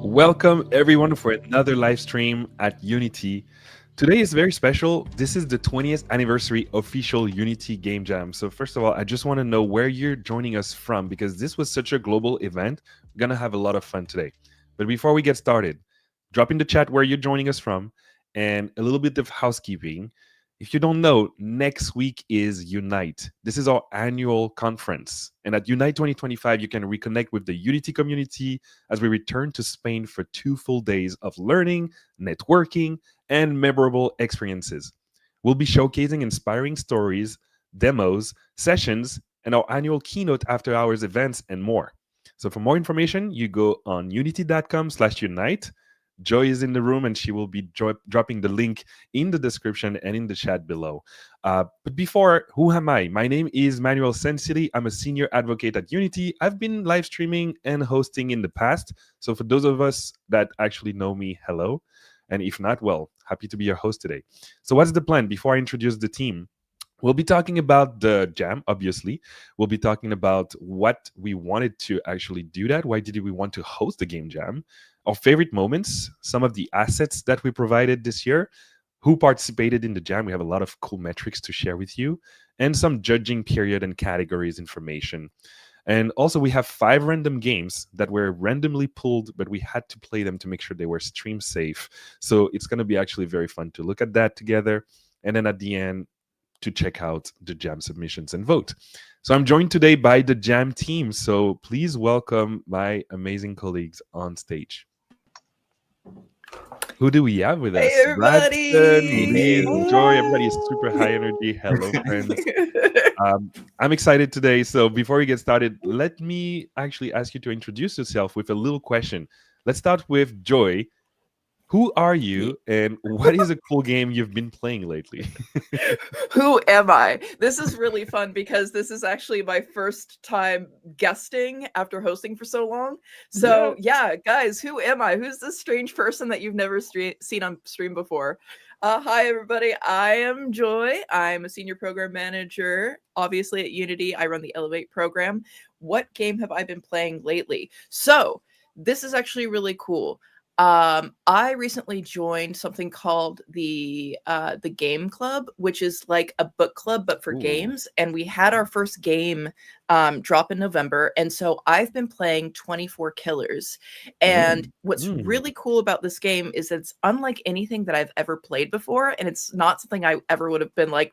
Welcome everyone for another live stream at Unity. Today is very special. This is the 20th anniversary official Unity Game Jam. So first of all, I just want to know where you're joining us from because this was such a global event. We're going to have a lot of fun today. But before we get started, drop in the chat where you're joining us from and a little bit of housekeeping. If you don't know, next week is Unite. This is our annual conference. And at Unite 2025, you can reconnect with the Unity community as we return to Spain for 2 full days of learning, networking, and memorable experiences. We'll be showcasing inspiring stories, demos, sessions, and our annual keynote after hours events and more. So for more information, you go on unity.com/unite. Joy is in the room and she will be dropping the link in the description and in the chat below. But before, who am I? My name is Manuel Sensili. I'm a senior advocate at Unity. I've been live streaming and hosting in the past. So for those of us that actually know me, hello. And if not, well, happy to be your host today. So what's the plan? Before I introduce the team, we'll be talking about the jam, obviously. We'll be talking about what we wanted to actually do that. Why did we want to host the game jam? Our favorite moments, some of the assets that we provided this year, who participated in the jam. We have a lot of cool metrics to share with you, and some judging period and categories information. And also, we have 5 random games that were randomly pulled, but we had to play them to make sure they were stream safe. So it's going to be actually very fun to look at that together. And then at the end, to check out the jam submissions and vote. So I'm joined today by the jam team. So please welcome my amazing colleagues on stage. Who do we have with us? Hey, everybody! Braxton, Liz, Joy. Everybody is super high energy. Hello, friends. I'm excited today. So before we get started, let me actually ask you to introduce yourself with a little question. Let's start with Joy. Who are you and what is a cool game you've been playing lately? Who am I? This is really fun because this is actually my first time guesting after hosting for so long. So yeah, guys, who am I? Who's this strange person that you've never seen on stream before? Hi, everybody. I am Joy. I'm a senior program manager, obviously at Unity. I run the Elevate program. What game have I been playing lately? So this is actually really cool. I recently joined something called the Game Club, which is like a book club but for games, and we had our first game drop in November, and so I've been playing 24 Killers. And what's really cool about this game is that it's unlike anything that I've ever played before, and it's not something I ever would have been like,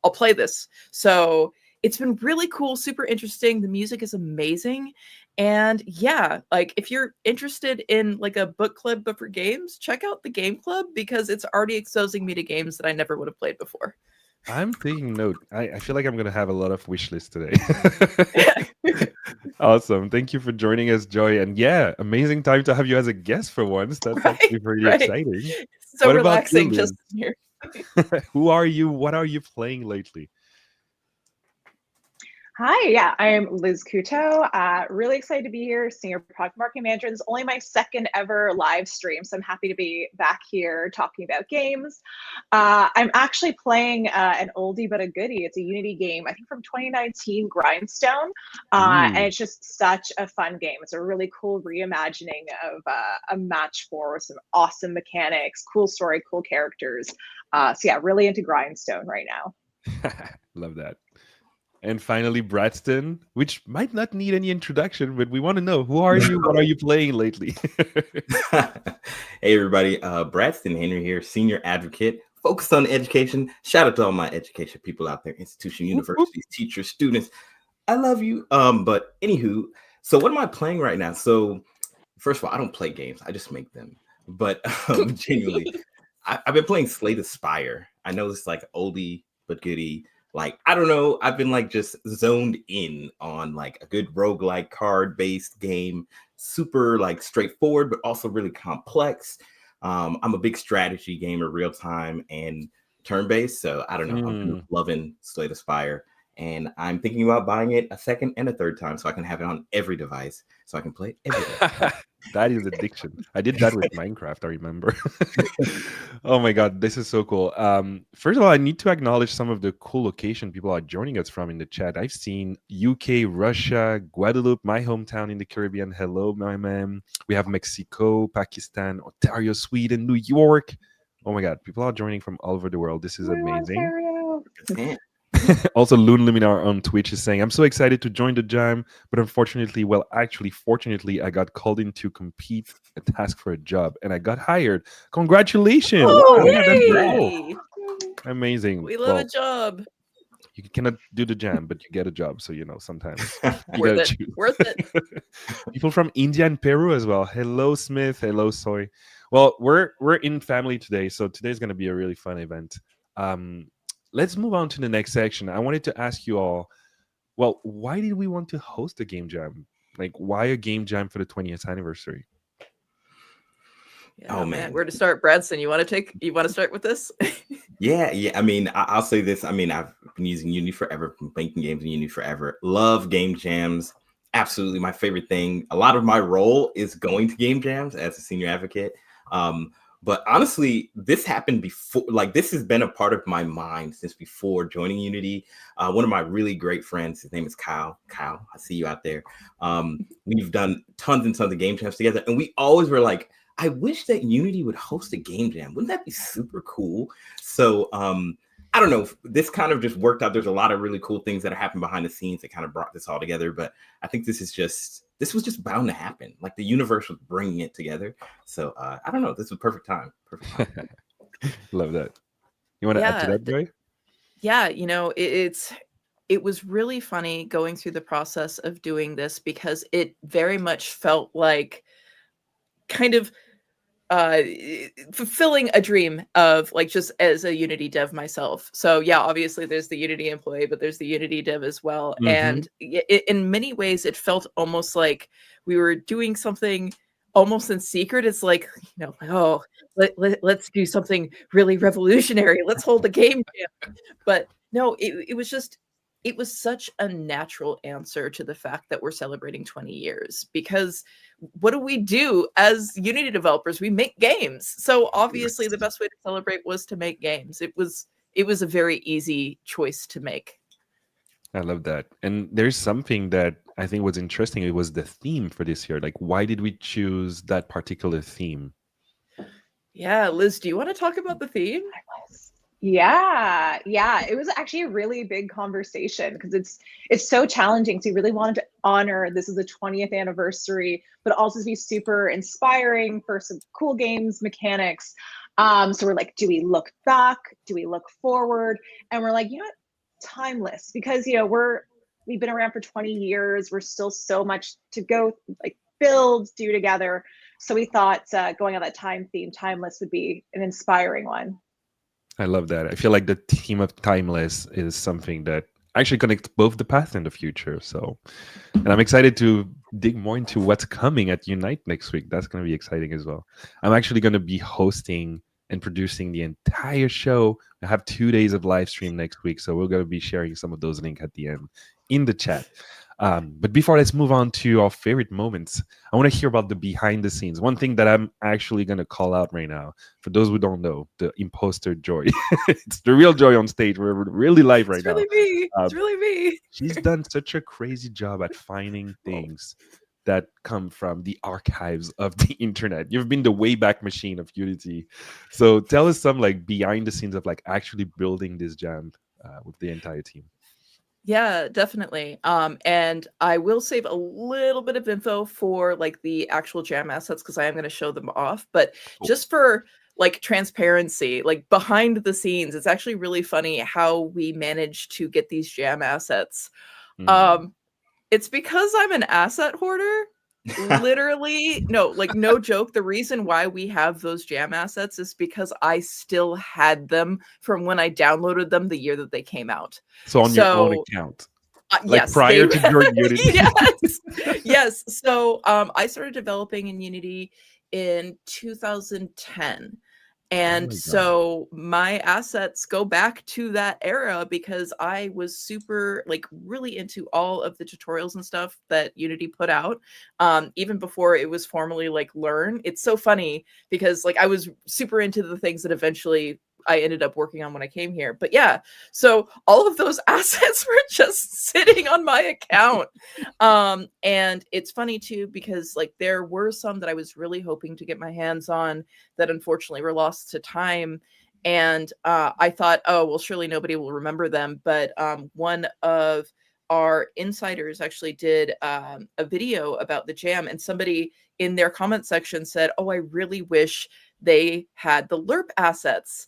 I'll play this. So it's been really cool, super interesting. The music is amazing. And yeah, like if you're interested in like a book club but for games, check out the Game Club because it's already exposing me to games that I never would have played before. I'm taking note. I feel like I'm going to have a lot of wish lists today. Awesome. Thank you for joining us, Joy. And yeah, amazing time to have you as a guest for once. That's actually pretty exciting. So what relaxing just here. Who are you? What are you playing lately? Hi, yeah, I'm Liz Couto. Really excited to be here, Senior Product Marketing Manager. This is only my second ever live stream, so I'm happy to be back here talking about games. I'm actually playing an oldie but a goodie. It's a Unity game, I think from 2019, Grindstone, and it's just such a fun game. It's a really cool reimagining of a match 4 with some awesome mechanics, cool story, cool characters. So yeah, really into Grindstone right now. Love that. And finally, Braxton, which might not need any introduction, but we want to know, who are you? What are you playing lately? Hey, everybody. Braxton Henry here, senior advocate, focused on education. Shout out to all my education people out there, institution, universities, teachers, students. I love you. But anywho, so what am I playing right now? So first of all, I don't play games. I just make them. But genuinely, I've been playing Slay the Spire. I know it's like oldie but goodie. Like, I don't know, I've been like just zoned in on like a good roguelike card-based game, super like straightforward, but also really complex. I'm a big strategy gamer, real time and turn-based. So I don't know, I'm loving Slay the Spire. And I'm thinking about buying it a second and a third time so I can have it on every device so I can play it every day. That is addiction. I did that with Minecraft, I remember. Oh my god, this is so cool. First of all, I need to acknowledge some of the cool location people are joining us from in the chat. I've seen UK, Russia, Guadeloupe, my hometown in the Caribbean. Hello, my man. We have Mexico, Pakistan, Ontario, Sweden, New York. Oh my god, people are joining from all over the world. This is amazing. Ontario. Also, Loon Luminar on Twitch is saying, I'm so excited to join the jam, but unfortunately, fortunately, I got called in to compete a task for a job and I got hired. Congratulations. Oh, Yeah, that's yay! cool. Amazing. We love a job. You cannot do the jam, but you get a job. So, sometimes you Worth gotta it. choose. Worth it. People from India and Peru as well. Hello, Smith. Hello, Soy. Well, we're in family today, so today's going to be a really fun event. Let's move on to the next section. I wanted to ask you all, well, why did we want to host a game jam? Like, why a game jam for the 20th anniversary? Yeah, man, where to start, Bradson? You want to start with this? Yeah. I mean, I'll say this. I mean, I've been using Unity forever, been making games in Unity forever. Love game jams. Absolutely my favorite thing. A lot of my role is going to game jams as a senior advocate. But honestly, this happened before, like this has been a part of my mind since before joining Unity. One of my really great friends, his name is Kyle. Kyle, I see you out there. We've done tons and tons of game jams together. And we always were like, I wish that Unity would host a game jam. Wouldn't that be super cool? So I don't know. This kind of just worked out. There's a lot of really cool things that happened behind the scenes that kind of brought this all together. But I think this was just bound to happen. Like the universe was bringing it together. So I don't know. This was perfect time. Perfect time. Love that. You want to add to that, Joy? Yeah, it was really funny going through the process of doing this because it very much felt like kind of fulfilling a dream of like just as a Unity dev myself. So yeah, obviously there's the Unity employee, but there's the Unity dev as well. Mhm. And in many ways, it felt almost like we were doing something almost in secret. It's like, oh, let's do something really revolutionary. Let's hold a game jam. But no, it was such a natural answer to the fact that we're celebrating 20 years because what do we do as Unity developers? We make games. So obviously the best way to celebrate was to make games. It was a very easy choice to make. I love that. And there's something that I think was interesting. It was the theme for this year. Like, why did we choose that particular theme? Yeah, Liz, do you want to talk about the theme? Yeah, it was actually a really big conversation because it's so challenging. So we really wanted to honor this is the 20th anniversary, but also to be super inspiring for some cool games mechanics. So we're like, do we look back? Do we look forward? And we're like, timeless, because we've been around for 20 years. We're still so much to go, like build, do together. So we thought going on that time theme, timeless, would be an inspiring one. I love that. I feel like the theme of timeless is something that actually connects both the past and the future. So, and I'm excited to dig more into what's coming at Unite next week. That's going to be exciting as well. I'm actually going to be hosting and producing the entire show. I have 2 days of live stream next week, so we're going to be sharing some of those links at the end in the chat. But before, let's move on to our favorite moments. I want to hear about the behind the scenes. One thing that I'm actually going to call out right now, for those who don't know, the imposter Joy. It's the real Joy on stage. We're really live right now. It's really me. She's done such a crazy job at finding things that come from the archives of the internet. You've been the Wayback Machine of Unity. So tell us some like behind the scenes of like actually building this jam with the entire team. Yeah, definitely. And I will save a little bit of info for like the actual jam assets because I am going to show them off. But just for like transparency, like behind the scenes, it's actually really funny how we managed to get these jam assets. It's because I'm an asset hoarder. Literally, no joke. The reason why we have those jam assets is because I still had them from when I downloaded them the year that they came out. So on your own account, like yes, prior to your Unity. yes. So I started developing in Unity in 2010, And my God. so my assets go back to that era because I was super, like, really into all of the tutorials and stuff that Unity put out, even before it was formally like Learn. It's so funny because like I was super into the things that eventually I ended up working on when I came here. But yeah, so all of those assets were just sitting on my account. And it's funny too because like there were some that I was really hoping to get my hands on that unfortunately were lost to time. And I thought, oh, well, surely nobody will remember them. But one of our insiders actually did a video about the jam, and somebody in their comment section said, oh, I really wish they had the LERP assets.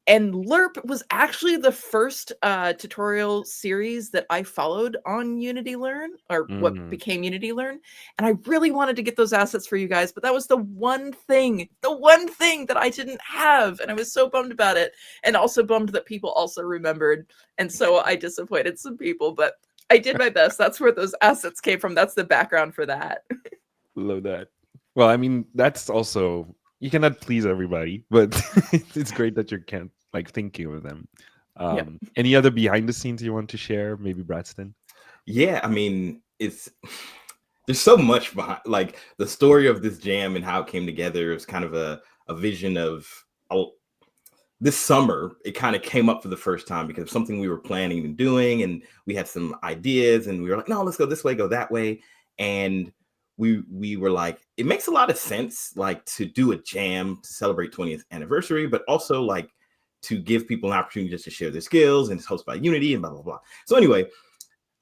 And LERP was actually the first tutorial series that I followed on Unity Learn, or what Mm. became Unity Learn. And I really wanted to get those assets for you guys, but that was the one thing that I didn't have. And I was so bummed about it. And also bummed that people also remembered. And so I disappointed some people, but I did my best. That's where those assets came from. That's the background for that. Love that. Well, I mean, that's also, you cannot please everybody, but it's great that you can like thinking of them. Yeah. Any other behind the scenes you want to share? Maybe Bradston? Yeah, I mean, there's so much behind, like the story of this jam and how it came together. Is kind of a vision of this summer. It kind of came up for the first time because of something we were planning and doing, and we had some ideas, and we were like, no, let's go this way, go that way, and we were like, it makes a lot of sense, like to do a jam to celebrate 20th anniversary, but also like to give people an opportunity just to share their skills, and it's hosted by Unity and blah blah blah. So anyway,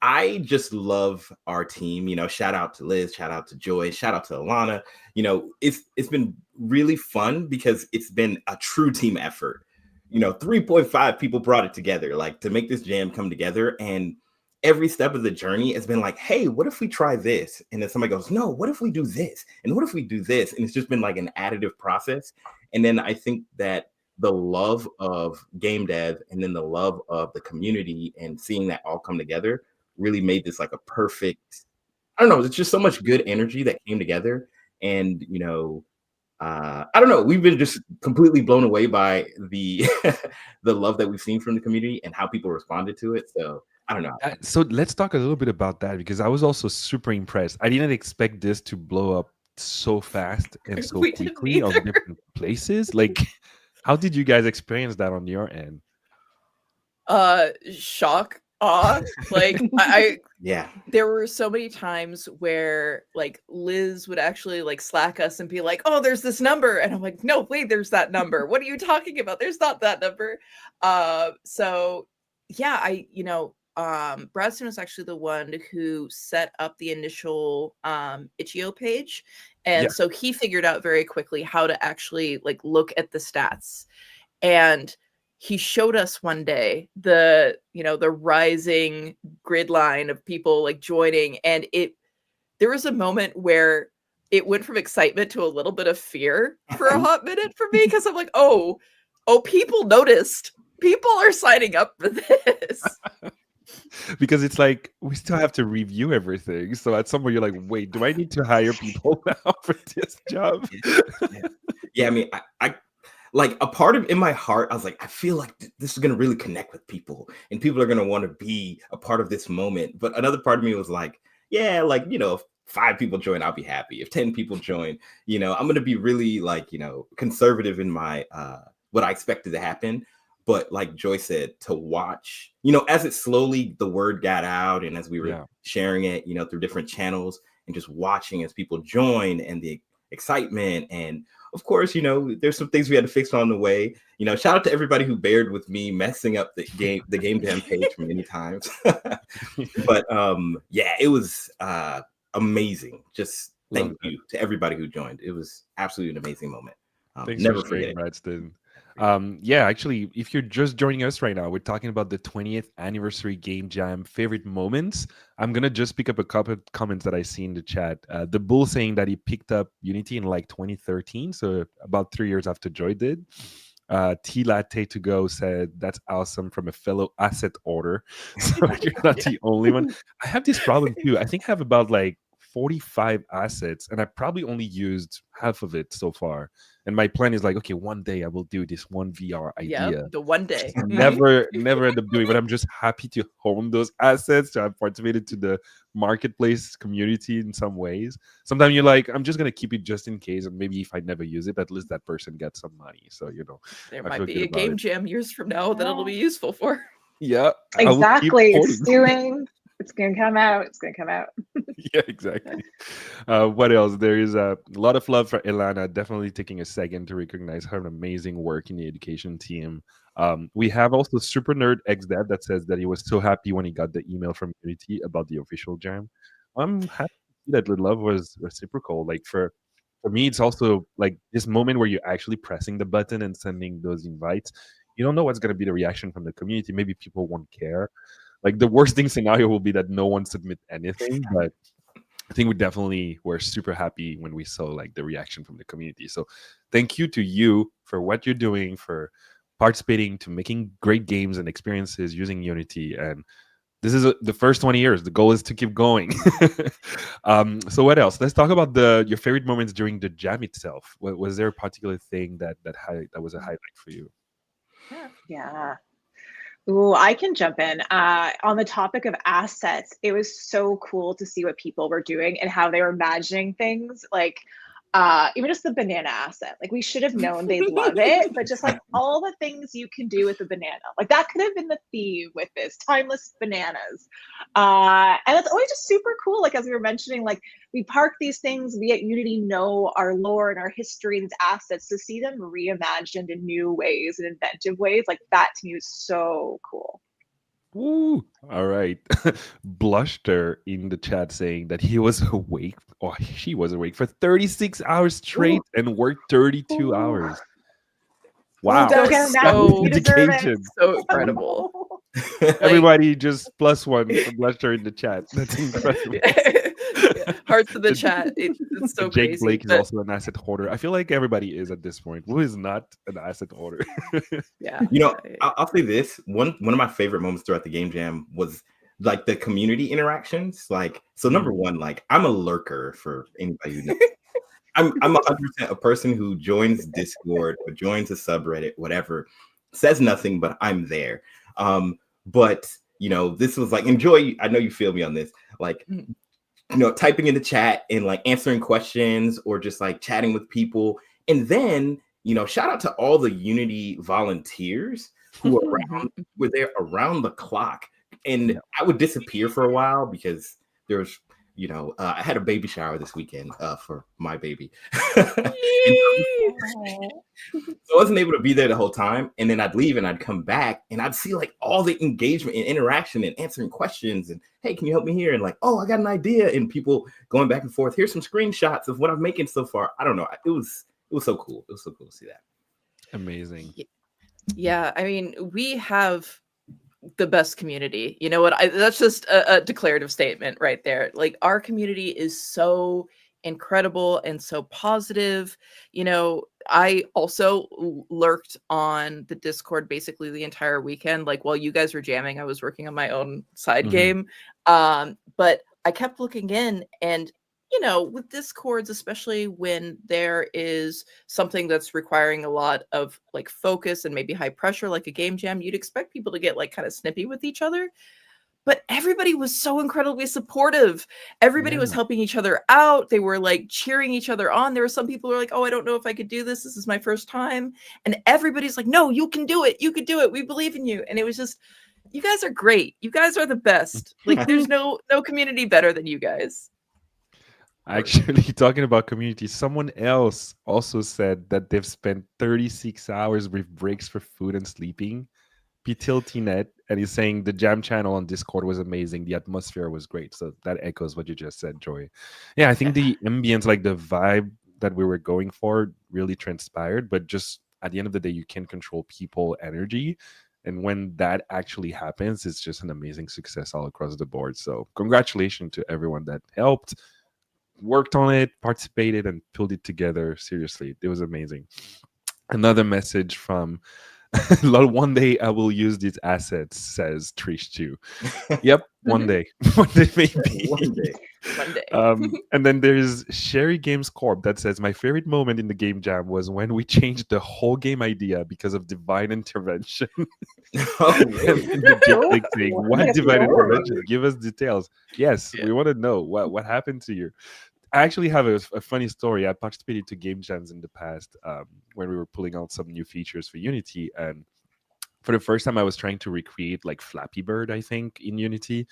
I just love our team. You know, shout out to Liz, shout out to Joy, shout out to Alana. You know, it's been really fun because it's been a true team effort. You know, 3.5 people brought it together, like to make this jam come together. And every step of the journey has been like, hey, what if we try this? And then somebody goes, no, what if we do this? And what if we do this? And it's just been like an additive process. And then I think that the love of game dev and then the love of the community and seeing that all come together really made this like a perfect, I don't know, it's just so much good energy that came together. And, you know, I don't know, we've been just completely blown away by the the love that we've seen from the community and how people responded to it. So I don't know. So let's talk a little bit about that because I was also super impressed. I didn't expect this to blow up so fast and so We didn't quickly on either. different places. Like, how did you guys experience that on your end? Shock, awe. Like I Yeah. there were so many times where like Liz would actually like Slack us and be like, oh, there's this number. And I'm like, no, wait, there's that number. What are you talking about? There's not that number. So yeah, Bradston was actually the one who set up the initial Itch.io page. And Yeah. so he figured out very quickly how to actually like look at the stats. And he showed us one day the rising grid line of people like joining, and there was a moment where it went from excitement to a little bit of fear for a hot minute for me because I'm like, oh, people noticed. People are signing up for this. Because it's like we still have to review everything. So at some point you're like, wait, do I need to hire people now for this job? Yeah, I mean, I like a part of in my heart, I was like, I feel like this is going to really connect with people and people are going to want to be a part of this moment. But another part of me was like, yeah, like, you know, if 5 people join, I'll be happy. If 10 people join, you know, I'm going to be really like, you know, conservative in my what I expected to happen. But like Joy said, to watch, you know, as it slowly, the word got out and as we were sharing it, you know, through different channels and just watching as people join and the excitement. And of course, you know, there's some things we had to fix on the way. You know, shout out to everybody who bared with me messing up the game jam page many times. But yeah, it was amazing. Just thank you to everybody who joined. It was absolutely an amazing moment. Thanks Never for forget sharing, it. Bradston. Yeah, actually, if you're just joining us right now, we're talking about the 20th anniversary Game Jam favorite moments. I'm gonna just pick up a couple of comments that I see in the chat. The Bull saying that he picked up Unity in like 2013, so about 3 years after Joy did. T Latte to go said that's awesome from a fellow asset order. So you're not the only one. I have this problem too. I think I have about like 45 assets, and I probably only used half of it so far. And my plan is like, okay, one day I will do this one VR idea. Yep, the one day. Never end up doing, but I'm just happy to own those assets, to have participated to the marketplace community in some ways. Sometimes you're like, I'm just gonna keep it just in case, and maybe if I never use it, at least that person gets some money. So There I might feel be good a about game it. jam years from now that it'll be useful for. Yeah, I will keep Exactly. It's holding. stewing. It's gonna come out. It's gonna come out. Yeah, exactly. What else? There is a lot of love for Ilana. Definitely taking a second to recognize her amazing work in the education team. We have also Super Nerd XDev that says that he was so happy when he got the email from Unity about the official jam. I'm happy to see that the love was reciprocal. Like for me, it's also like this moment where you're actually pressing the button and sending those invites. You don't know what's going to be the reaction from the community. Maybe people won't care. Like the worst thing scenario will be that no one submit anything, but I think we definitely were super happy when we saw like the reaction from the community. So thank you to you for what you're doing, for participating, to making great games and experiences using Unity. And this is the first 20 years. The goal is to keep going. So what else? Let's talk about your favorite moments during the jam itself. Was there a particular thing that was a highlight for you? Yeah. Ooh, I can jump in. On the topic of assets, it was so cool to see what people were doing and how they were imagining things. Like, even just the banana asset. Like, we should have known they'd love it, but just like all the things you can do with a banana. Like, that could have been the theme with this timeless bananas. And it's always just super cool. Like, as we were mentioning, like, we park these things, we at Unity know our lore and our history, these assets, to see them reimagined in new ways and inventive ways. Like, that to me was so cool. Woo! All right. Bluster in the chat saying that he was awake, or she was awake for 36 hours straight and worked 32 hours. Wow. Go That get is a nap. so You deserve it. dedication. so incredible. Everybody just plus one for Bluster in the chat. That's incredible. Hearts in the chat. It's so Jake crazy. Blake is but also an asset hoarder. I feel like everybody is at this point. Who is not an asset hoarder? yeah. You know, I'll say this. One of my favorite moments throughout the game jam was like the community interactions. Like, so number one, like I'm a lurker for anybody who knows. I'm 100% a person who joins Discord or joins a subreddit, whatever, says nothing, but I'm there. But you know, this was like enjoy. I know you feel me on this. Like, you know, typing in the chat and like answering questions or just like chatting with people. And then, you know, shout out to all the Unity volunteers who were there around the clock. And I would disappear for a while because there was, you know, I had a baby shower this weekend for my baby. So I wasn't able to be there the whole time. And then I'd leave and I'd come back and I'd see like all the engagement and interaction and answering questions and, hey, can you help me here? And like, oh, I got an idea. And people going back and forth. Here's some screenshots of what I'm making so far. I don't know. It was so cool. It was so cool to see that. Amazing. Yeah, I mean, we have the best community. You know what? That's just a declarative statement right there. Like, our community is so incredible and so positive. You know, I also lurked on the Discord basically the entire weekend. Like, while you guys were jamming, I was working on my own side game. But I kept looking in, and you know, with Discords, especially when there is something that's requiring a lot of like focus and maybe high pressure, like a game jam, you'd expect people to get like kind of snippy with each other. But everybody was so incredibly supportive. Everybody was helping each other out. They were like cheering each other on. There were some people who were like, oh, I don't know if I could do this. This is my first time. And everybody's like, no, you can do it. You can do it. We believe in you. And it was just, you guys are great. You guys are the best. Like, there's no community better than you guys. Actually, talking about community, someone else also said that they've spent 36 hours with breaks for food and sleeping. P-Tiltinet, and he's saying the jam channel on Discord was amazing. The atmosphere was great. So that echoes what you just said, Joy. Yeah, I think the ambience, like the vibe that we were going for, really transpired. But just at the end of the day, you can't control people energy. And when that actually happens, it's just an amazing success all across the board. So congratulations to everyone that helped, worked on it, participated, and pulled it together. Seriously, it was amazing. Another message from One day I will use these assets, says Trish too. Yep, one day. One day maybe. One day. One day. And then there's Sherry Games Corp that says, my favorite moment in the game jam was when we changed the whole game idea because of divine intervention. Oh, And really? the big thing. What Yes, divine Lord. intervention? Give us details. Yes, Yeah. we want to know what happened to you. I actually have a funny story. I participated to game jams in the past when we were pulling out some new features for Unity, and for the first time I was trying to recreate like Flappy Bird, I think, in Unity.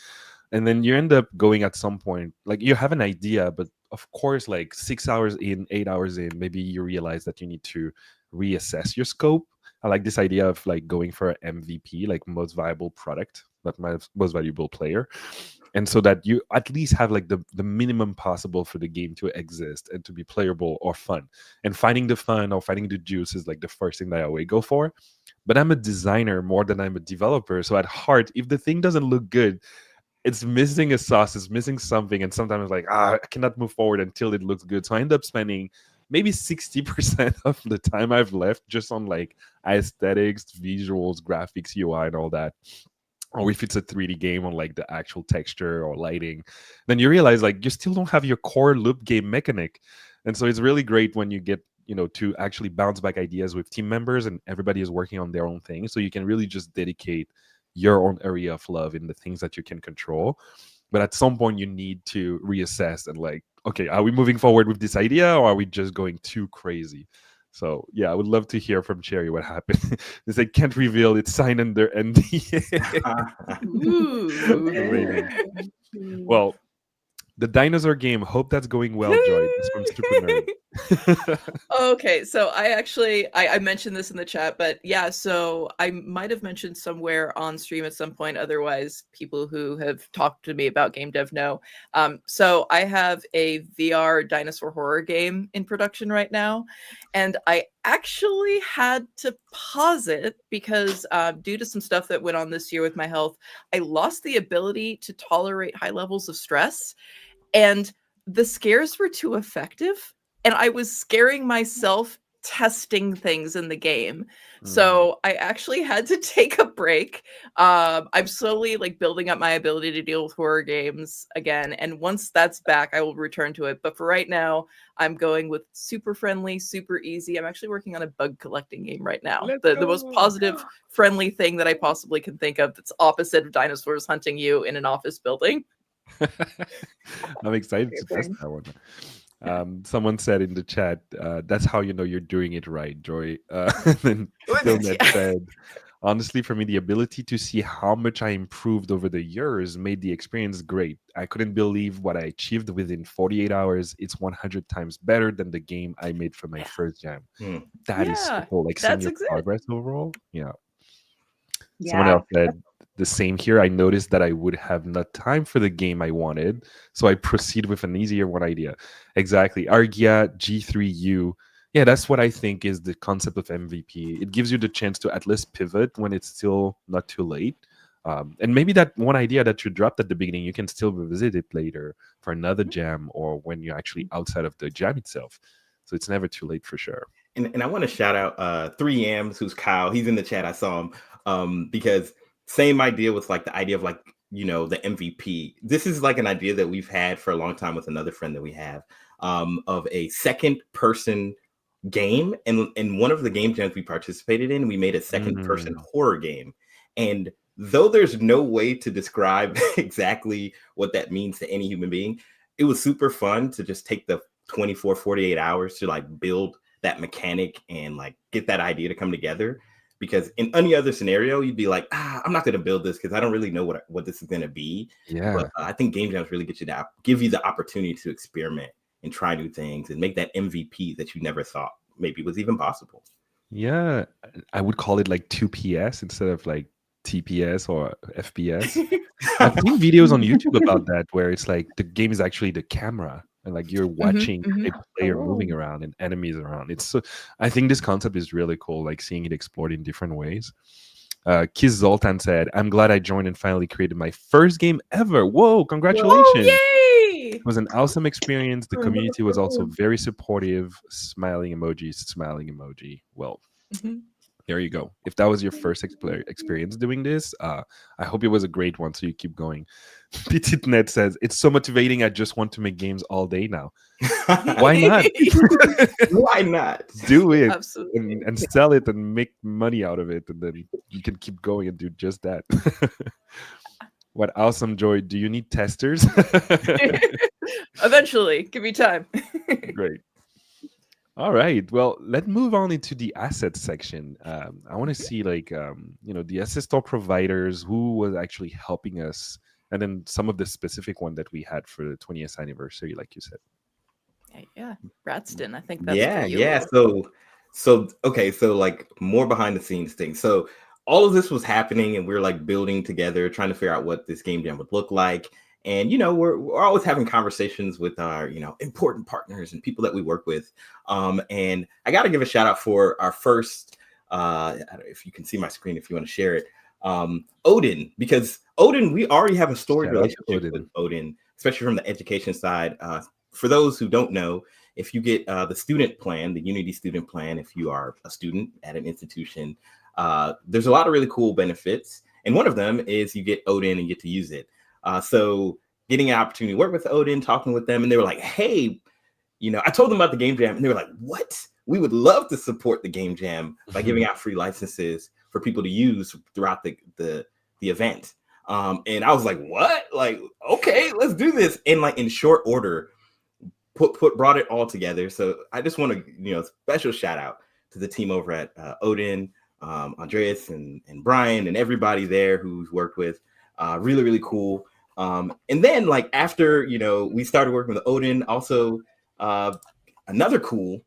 And then you end up going at some point, like you have an idea, but of course, like 6 hours in, 8 hours in, maybe you realize that you need to reassess your scope. I like this idea of like going for an MVP, like most viable product, not most valuable player. And so that you at least have like the minimum possible for the game to exist and to be playable or fun. And finding the fun or finding the juice is like the first thing that I always go for. But I'm a designer more than I'm a developer. So at heart, if the thing doesn't look good, it's missing a sauce, it's missing something. And sometimes it's like, I cannot move forward until it looks good. So I end up spending maybe 60% of the time I've left just on like aesthetics, visuals, graphics, UI, and all that. Or if it's a 3D game on like the actual texture or lighting, then you realize like you still don't have your core loop game mechanic. And so it's really great when you get, to actually bounce back ideas with team members and everybody is working on their own thing. So you can really just dedicate your own area of love in the things that you can control. But at some point you need to reassess and like, okay, are we moving forward with this idea or are we just going too crazy? So yeah, I would love to hear from Cherry what happened. They said can't reveal, it's signed under NDA. Ooh. Well, the dinosaur game, hope that's going well, Joy. This from Super Nerd. Okay, so I mentioned this in the chat, but yeah, so I might have mentioned somewhere on stream at some point. Otherwise, people who have talked to me about game dev know. So I have a VR dinosaur horror game in production right now, and I actually had to pause it because due to some stuff that went on this year with my health, I lost the ability to tolerate high levels of stress, and the scares were too effective. And I was scaring myself testing things in the game. So I actually had to take a break. I'm slowly like building up my ability to deal with horror games again. And once that's back, I will return to it. But for right now, I'm going with super friendly, super easy. I'm actually working on a bug collecting game right now. The most positive, friendly thing that I possibly can think of that's opposite of dinosaurs hunting you in an office building. I'm excited to test that one. Someone said in the chat, that's how you know you're doing it right, Joy. Then Philnet said, honestly, for me, the ability to see how much I improved over the years made the experience great. I couldn't believe what I achieved within 48 hours. It's 100 times better than the game I made for my first jam. That is so cool. Like seeing your progress overall. Yeah. Someone else said the same here. I noticed that I would have not time for the game I wanted, so I proceed with an easier one idea. Exactly. Argia G3U. Yeah, that's what I think is the concept of MVP. It gives you the chance to at least pivot when it's still not too late. And maybe that one idea that you dropped at the beginning, you can still revisit it later for another jam or when you're actually outside of the jam itself. So it's never too late for sure. And I want to shout out 3Ams, who's Kyle. He's in the chat. I saw him because same idea with like the idea of like, the MVP. This is like an idea that we've had for a long time with another friend that we have of a second person game. And in one of the game jams we participated in, we made a second person horror game. And though there's no way to describe exactly what that means to any human being, it was super fun to just take the 24, 48 hours to like build that mechanic and like get that idea to come together. Because in any other scenario, you'd be like, I'm not going to build this because I don't really know what this is going to be. Yeah. But I think game jams really give you the opportunity to experiment and try new things and make that MVP that you never thought maybe was even possible. Yeah, I would call it like 2PS instead of like TPS or FPS. I've seen videos on YouTube about that where it's like the game is actually the camera and like you're watching a player moving around and enemies around. It's so, I think this concept is really cool, like seeing it explored in different ways. Kiz Zoltan said, I'm glad I joined and finally created my first game ever. Whoa, congratulations. Whoa, yay! It was an awesome experience. The community was also very supportive. Smiling emoji. Well, There you go. If that was your first experience doing this, I hope it was a great one. So you keep going. Petit Net says it's so motivating. I just want to make games all day now. Why not? Why not? Do it Absolutely. and sell it and make money out of it, and then you can keep going and do just that. What awesome, Joy. Do you need testers? Eventually, give me time. Great. All right. Well, let's move on into the assets section. I want to see the asset store providers who was actually helping us, and then some of the specific one that we had for the 20th anniversary, like you said. Yeah, Bradston. I think that's Yeah, for you. yeah. So okay, so like more behind the scenes things. So all of this was happening, and we are like building together, trying to figure out what this game jam would look like. And we're always having conversations with our important partners and people that we work with. And I got to give a shout out for our first. I don't know if you can see my screen if you want to share it. Odin, because Odin, we already have a storied Shout out to relationship with Odin, especially from the education side. For those who don't know, if you get the student plan, the Unity student plan, if you are a student at an institution, there's a lot of really cool benefits. And one of them is you get Odin and get to use it. So getting an opportunity to work with Odin, talking with them, and they were like, hey, I told them about the game jam, and they were like, what? We would love to support the game jam by giving out free licenses for people to use throughout the event. And I was like, what? Like, okay, let's do this. And like in short order, brought it all together. So I just want to, special shout out to the team over at Odin, Andreas and Brian and everybody there who's worked with. Really, really cool. And then like after, we started working with Odin, also another cool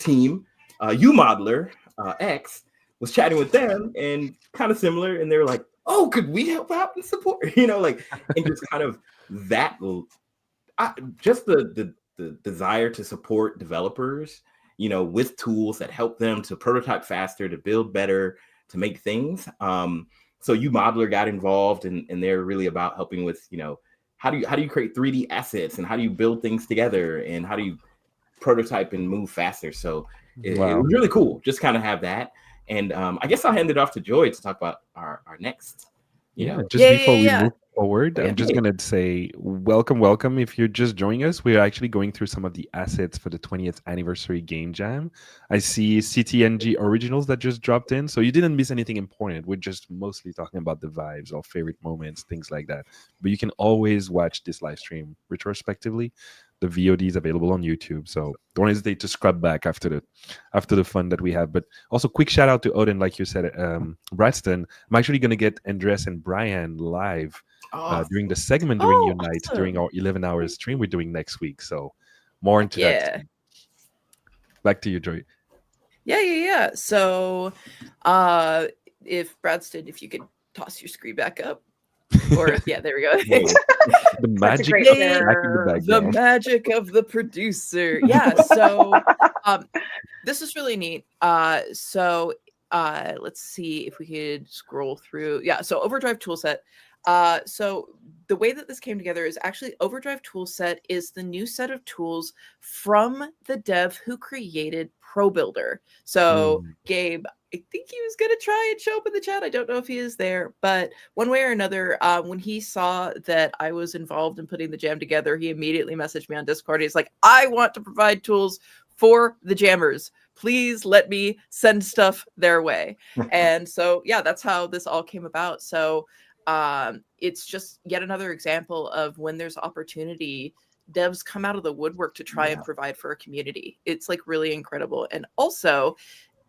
team, UModeler X, was chatting with them and kind of similar. And they were like, oh, could we help out and support? And just kind of that, just the desire to support developers, with tools that help them to prototype faster, to build better, to make things. So UModeler got involved, and they're really about helping with, how do you create 3D assets, and how do you build things together, and how do you prototype and move faster? So it was really cool. Just kind of have that. And I guess I'll hand it off to Joy to talk about our next. Before we move forward, I'm just going to say welcome. If you're just joining us, we're actually going through some of the assets for the 20th anniversary game jam. I see CTNG originals that just dropped in, so you didn't miss anything important. We're just mostly talking about the vibes, our favorite moments, things like that. But you can always watch this live stream retrospectively. The VOD is available on YouTube, so don't hesitate to scrub back after the fun that we have. But also, quick shout out to Odin, like you said, Bradston. I'm actually going to get Andres and Brian live during the segment during Unite, during our 11 hours stream we're doing next week. So more into that. Back to you, Joy. Yeah. So if Bradston, if you could toss your screen back up. Or there we go. The magic, the magic of the producer. Yeah. So this is really neat. So let's see if we could scroll through. Yeah. So Overdrive toolset. So the way that this came together is actually Overdrive toolset is the new set of tools from the dev who created ProBuilder. So Gabe, I think he was going to try and show up in the chat. I don't know if he is there, but one way or another, when he saw that I was involved in putting the jam together, he immediately messaged me on Discord. He's like, I want to provide tools for the jammers. Please let me send stuff their way. And so, that's how this all came about. So it's just yet another example of when there's opportunity, devs come out of the woodwork to try and provide for a community. It's like really incredible. And also,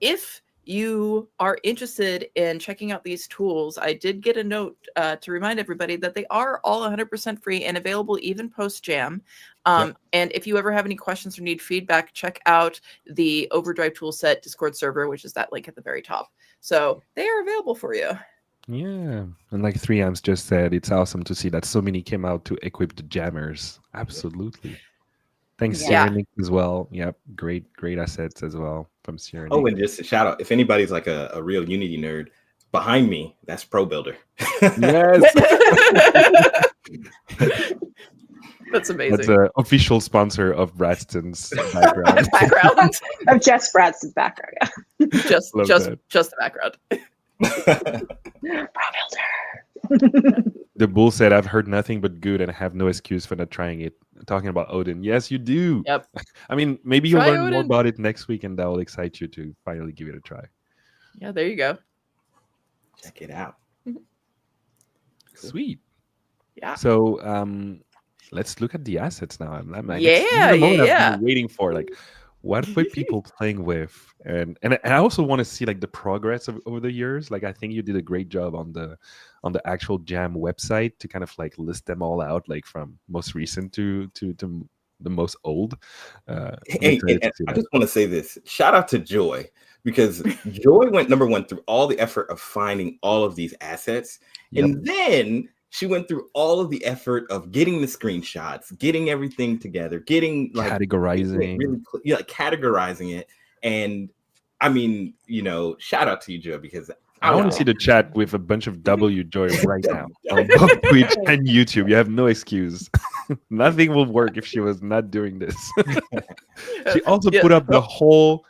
if you are interested in checking out these tools, I did get a note to remind everybody that they are all 100% free and available even post-jam. And if you ever have any questions or need feedback, check out the Overdrive Toolset Discord server, which is that link at the very top. So they are available for you. Yeah. And like 3Amps just said, it's awesome to see that so many came out to equip the jammers. Absolutely. Thanks, Cyrenix as well. Yep. Great assets as well from Cyrenix. Oh, and just a shout out, if anybody's like a real Unity nerd, behind me, that's ProBuilder. Yes. That's That's amazing. an official sponsor of Bradston's background. Background. Of Jess Bradston's background. Yeah. just Love just that. just the background. Brow filter. The bull said, "I've heard nothing but good, and I have no excuse for not trying it." Talking about Odin, yes, you do. Yep. I mean, maybe you'll Try learn more Odin. about it next week, and that will excite you to finally give it a try. Yeah, there you go. Check it out. Sweet. Yeah. So, let's look at the assets now. Yeah, it's the moment I've yeah. been waiting for. Like, what were people playing with? And I also want to see like the progress over the years. Like, I think you did a great job on the actual Jam website to kind of like list them all out, like from most recent to the most old. I'm Hey, excited to and see I that. just want to say this. Shout out to Joy, because Joy went number one through all the effort of finding all of these assets. Yep. And then she went through all of the effort of getting the screenshots, getting everything together, getting like Categorizing. really like categorizing it. And I mean, shout out to you, Joy, because I want to see the chat with a bunch of W Joy right now on both Twitch and YouTube. You have no excuse. Nothing will work if she was not doing this. She also Yeah. put up the whole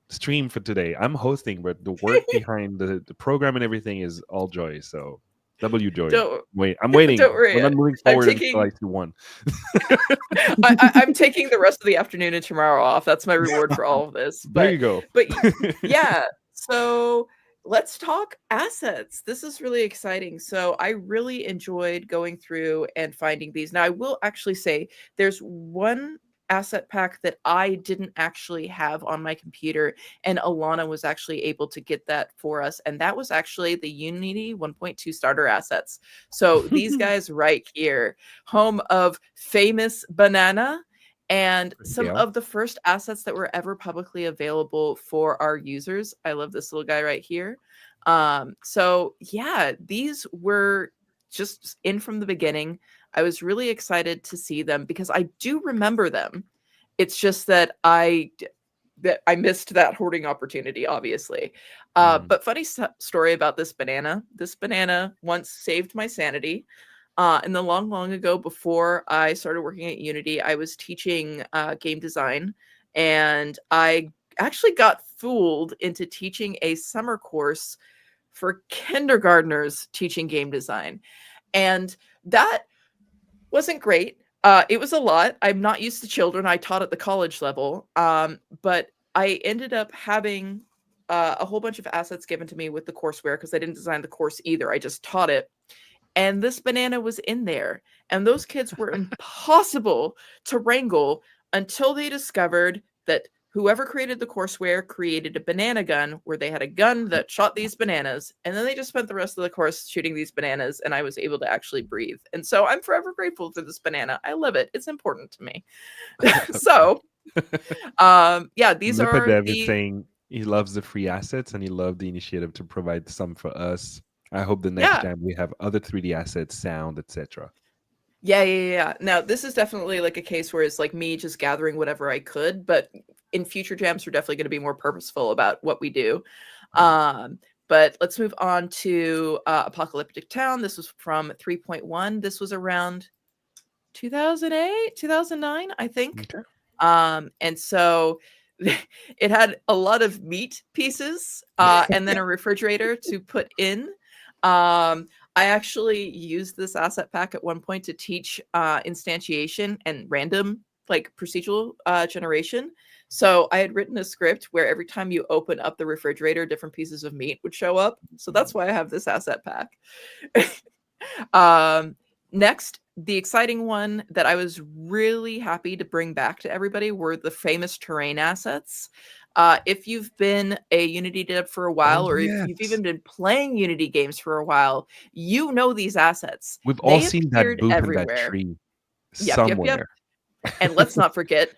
stream for today. I'm hosting, but the work behind the program and everything is all Joy. So W Joy. I'm waiting. Don't worry. We're not moving I'm forward taking- until I see one. I'm taking the rest of the afternoon and tomorrow off. That's my reward for all of this. There you go. But yeah, so let's talk assets. This is really exciting. So I really enjoyed going through and finding these. Now I will actually say there's one asset pack that I didn't actually have on my computer, and Alana was actually able to get that for us, and that was actually the Unity 1.2 starter assets. So these guys right here, home of famous banana, and some Yeah. of the first assets that were ever publicly available for our users. I love this little guy right here. So yeah, these were just in from the beginning. I was really excited to see them because I do remember them. It's just that I missed that hoarding opportunity, obviously. But funny story about this banana. This banana once saved my sanity. In the long ago, before I started working at Unity, I was teaching game design, and I actually got fooled into teaching a summer course for kindergartners teaching game design. And that wasn't great. It was a lot. I'm not used to children. I taught at the college level. But I ended up having a whole bunch of assets given to me with the courseware because I didn't design the course either. I just taught it. And this banana was in there. And those kids were impossible to wrangle until they discovered that whoever created the courseware created a banana gun where they had a gun that shot these bananas. And then they just spent the rest of the course shooting these bananas, and I was able to actually breathe. And so I'm forever grateful for this banana. I love it. It's important to me. So, yeah, these are Lipidev is saying he loves the free assets and he loved the initiative to provide some for us. I hope the next time we have other 3D assets, sound, etc. Yeah. Now, this is definitely like a case where it's like me just gathering whatever I could, but in future jams, we're definitely going to be more purposeful about what we do. But let's move on to Apocalyptic Town. This was from 3.1. This was around 2008, 2009, I think. Okay. And so it had a lot of meat pieces and then a refrigerator to put in. I actually used this asset pack at one point to teach instantiation and random like procedural generation. So I had written a script where every time you open up the refrigerator, different pieces of meat would show up. So that's why I have this asset pack. Next, the exciting one that I was really happy to bring back to everybody were the famous terrain assets. If you've been a Unity dev for a while, or if you've even been playing Unity games for a while, you know these assets. We've all seen that booth in that tree somewhere. Yep. And let's not forget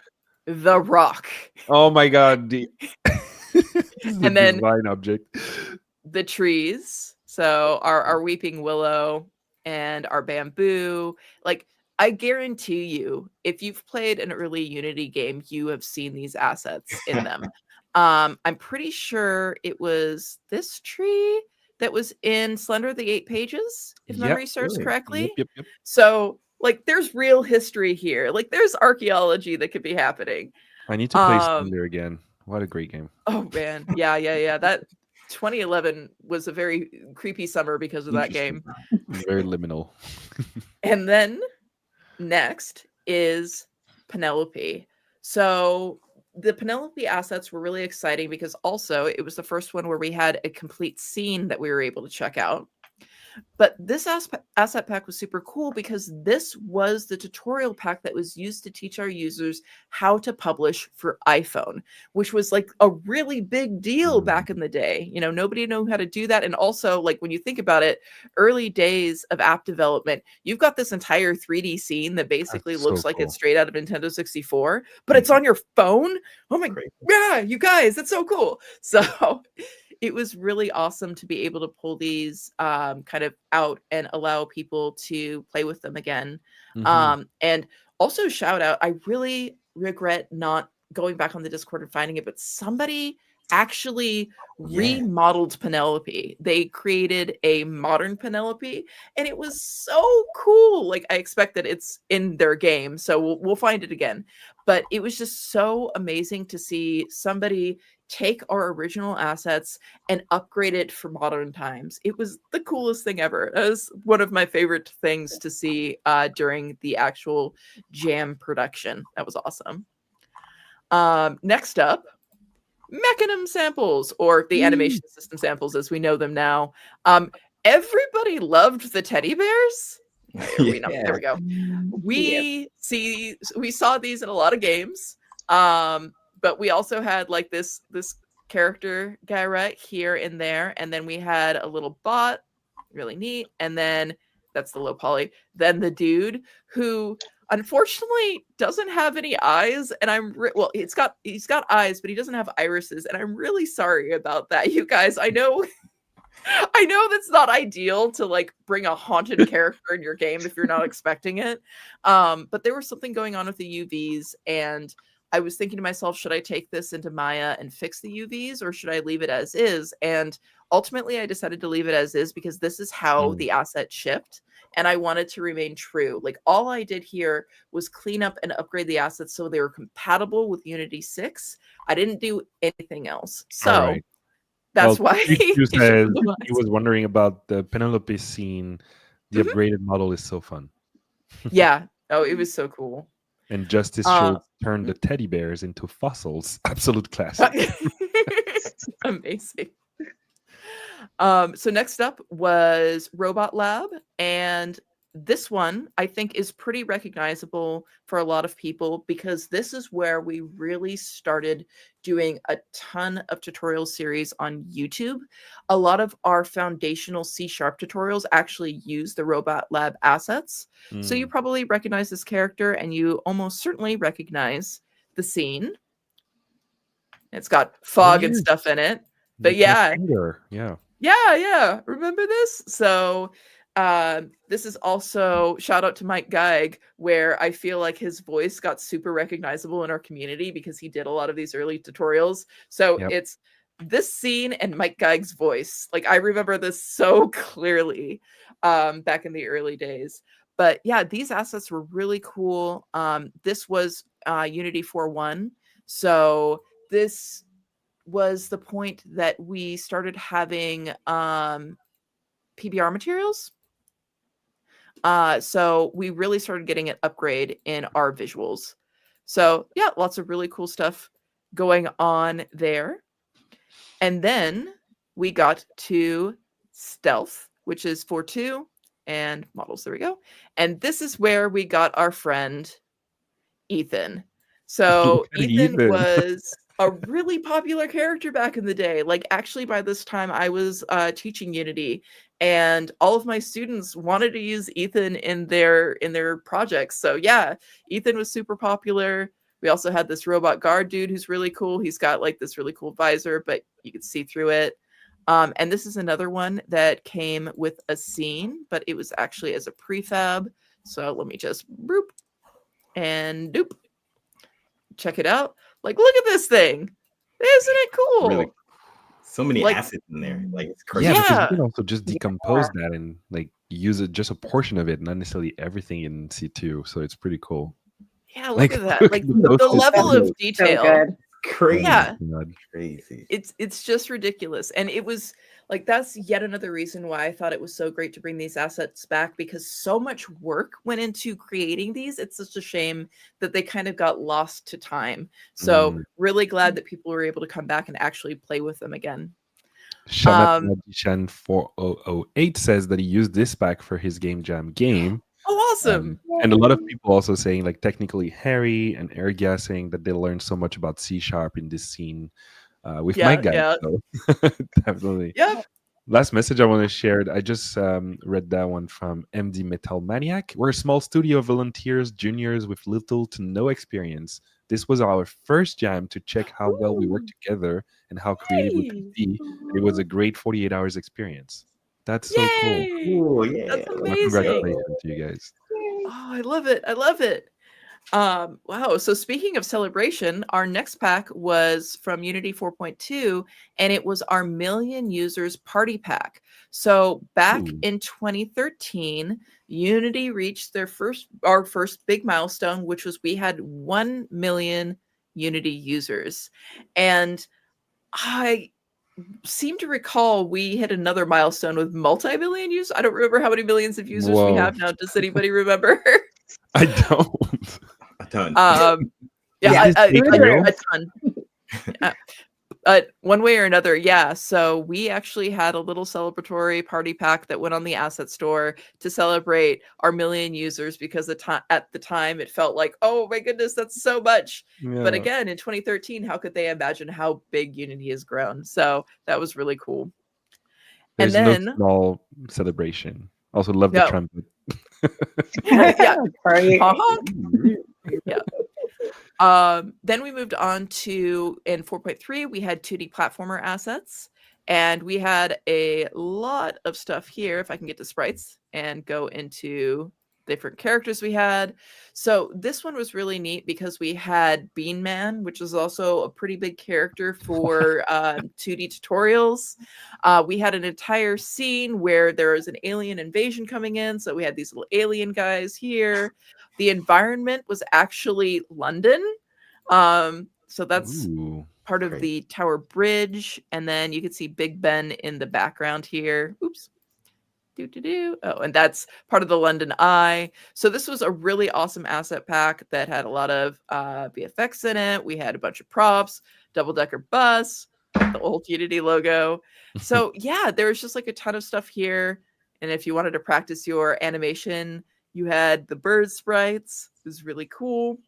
the rock. Oh my god. And then design object. The trees. So our weeping willow and our bamboo. Like, I guarantee you, if you've played an early Unity game, you have seen these assets in them. I'm pretty sure it was this tree that was in Slender the 8 Pages, if memory serves correctly. Yep. So Like there's real history here. Like there's archaeology that could be happening. I need to play Slender again. What a great game. Oh man. Yeah. That 2011 was a very creepy summer because of that game. Very liminal. And then next is Penelope. So the Penelope assets were really exciting because also it was the first one where we had a complete scene that we were able to check out. But this asset pack was super cool because this was the tutorial pack that was used to teach our users how to publish for iPhone, which was like a really big deal back in the day. You know, nobody knew how to do that. And also, like, when you think about it, early days of app development, you've got this entire 3D scene that basically looks like it's straight out of Nintendo 64, but it's on your phone. Oh my, yeah, you guys, that's so cool. So it was really awesome to be able to pull these kind of out and allow people to play with them again. And also shout out, I really regret not going back on the Discord and finding it, but somebody actually remodeled Penelope. They created a modern Penelope and it was so cool. Like I expect that it's in their game, so we'll find it again. But it was just so amazing to see somebody take our original assets and upgrade it for modern times. It was the coolest thing ever. It was one of my favorite things to see during the actual jam production. That was awesome. Next up, Mechanim samples, or the animation system samples as we know them now. Everybody loved the teddy bears. There we go. We saw these in a lot of games. But we also had like this character guy right here and there, and then we had a little bot, really neat, and then that's the low poly. Then the dude who unfortunately doesn't have any eyes, and he's got eyes, but he doesn't have irises, and I'm really sorry about that, you guys. I know that's not ideal to like bring a haunted character in your game if you're not expecting it, but there was something going on with the UVs, and I was thinking to myself, should I take this into Maya and fix the UVs, or should I leave it as is? And ultimately, I decided to leave it as is because this is how the asset shipped, and I wanted to remain true. Like, all I did here was clean up and upgrade the assets so they were compatible with Unity 6. I didn't do anything else. So that's why he was wondering about the Penelope scene. The upgraded model is so fun. Yeah. Oh, it was so cool. And Justice Shield turned the teddy bears into fossils. Absolute classic. Amazing. So next up was Robot Lab, and this one I think is pretty recognizable for a lot of people because this is where we really started doing a ton of tutorial series on YouTube. A lot of our foundational C# tutorials actually use the Robot Lab assets. So you probably recognize this character, and you almost certainly recognize the scene. It's got fog and stuff in it. But yeah. Remember this? So this is also shout out to Mike Geig, where I feel like his voice got super recognizable in our community because he did a lot of these early tutorials. So it's this scene and Mike Geig's voice. Like, I remember this so clearly back in the early days. But yeah, these assets were really cool. This was Unity 4.1. So this was the point that we started having PBR materials. So we really started getting an upgrade in our visuals. So yeah, lots of really cool stuff going on there. And then we got to Stealth, which is 4.2, and models. There we go. And this is where we got our friend Ethan. So Ethan was a really popular character back in the day. Like, actually, by this time I was teaching Unity, and all of my students wanted to use Ethan in their projects. So yeah, Ethan was super popular. We also had this robot guard dude who's really cool. He's got like this really cool visor, but you can see through it. And this is another one that came with a scene, but it was actually as a prefab. So let me just boop and doop. Check it out. Like, look at this thing. Isn't it cool? Really? So many Like- assets in there. Like it's Yeah, crazy. because Yeah. you can also just decompose that and like use it just a portion of it, not necessarily everything in C2. So it's pretty cool. Yeah, look Like, at that. look Like at the the postage level stamp. of So detail. good. Crazy. Yeah. Oh my God. Crazy. It's just ridiculous. And it was like that's yet another reason why I thought it was so great to bring these assets back, because so much work went into creating these. It's just a shame that they kind of got lost to time. So really glad that people were able to come back and actually play with them again. Shamat Um, Magician 4008 says that he used this pack for his game jam game. Oh, awesome. And a lot of people also saying, like, technically Harry and Ergia saying that they learned so much about C# in this scene with my Yeah, guy. yeah. So definitely. Yep. Last message I want to share. I just read that one from MD Metal Maniac. We're a small studio of volunteers, juniors with little to no experience. This was our first jam to check how well we work together and how creative we could be. And it was a great 48 hours experience. That's so cool. Yay! Cool, yeah. That's Well, amazing. congratulations to you guys. Oh, I love it. I love it. Wow. So speaking of celebration, our next pack was from Unity 4.2, and it was our Million Users Party Pack. So back Ooh. in 2013, Unity reached our first big milestone, which was we had 1 million Unity users. And I seem to recall we hit another milestone with multi-million users. I don't remember how many millions of users we Whoa. have now. Does anybody remember? I don't. A ton. Yeah, Is this big deal? a ton. One way or another, yeah. So we actually had a little celebratory party pack that went on the asset store to celebrate our million users, because at the time it felt like, oh my goodness, that's so much. But Yeah. again, in 2013, how could they imagine how big Unity has grown? So that was really cool. There's and no then small celebration. Also love the No. trumpet. Yeah. Party. honk. Then we moved on to, in 4.3, we had 2D platformer assets, and we had a lot of stuff here. If I can get to sprites and go into different characters we had. So this one was really neat because we had Bean Man, which is also a pretty big character for 2D tutorials. We had an entire scene where there was an alien invasion coming in. So we had these little alien guys here. The environment was actually London. So that's Ooh. part of great. the Tower Bridge. And then you can see Big Ben in the background here. Oops. Oh, and that's part of the London Eye. So this was a really awesome asset pack that had a lot of VFX in it. We had a bunch of props, double-decker bus, the old Unity logo. So yeah, there was just like a ton of stuff here. And if you wanted to practice your animation, you had the bird sprites. It was really cool.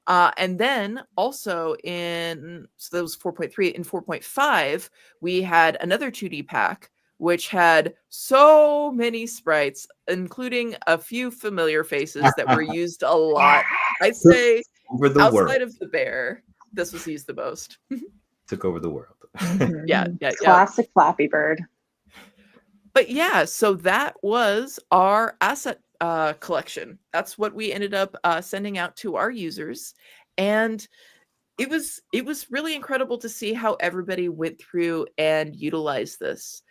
And then also so that was 4.3. In 4.5, we had another 2D pack, which had so many sprites, including a few familiar faces that were used a lot. I'd say Over the outside world. of the bear, this was used the most. Took over the world. Yeah. Classic Flappy Bird. But yeah, so that was our asset collection. That's what we ended up sending out to our users. And it was really incredible to see how everybody went through and utilized this.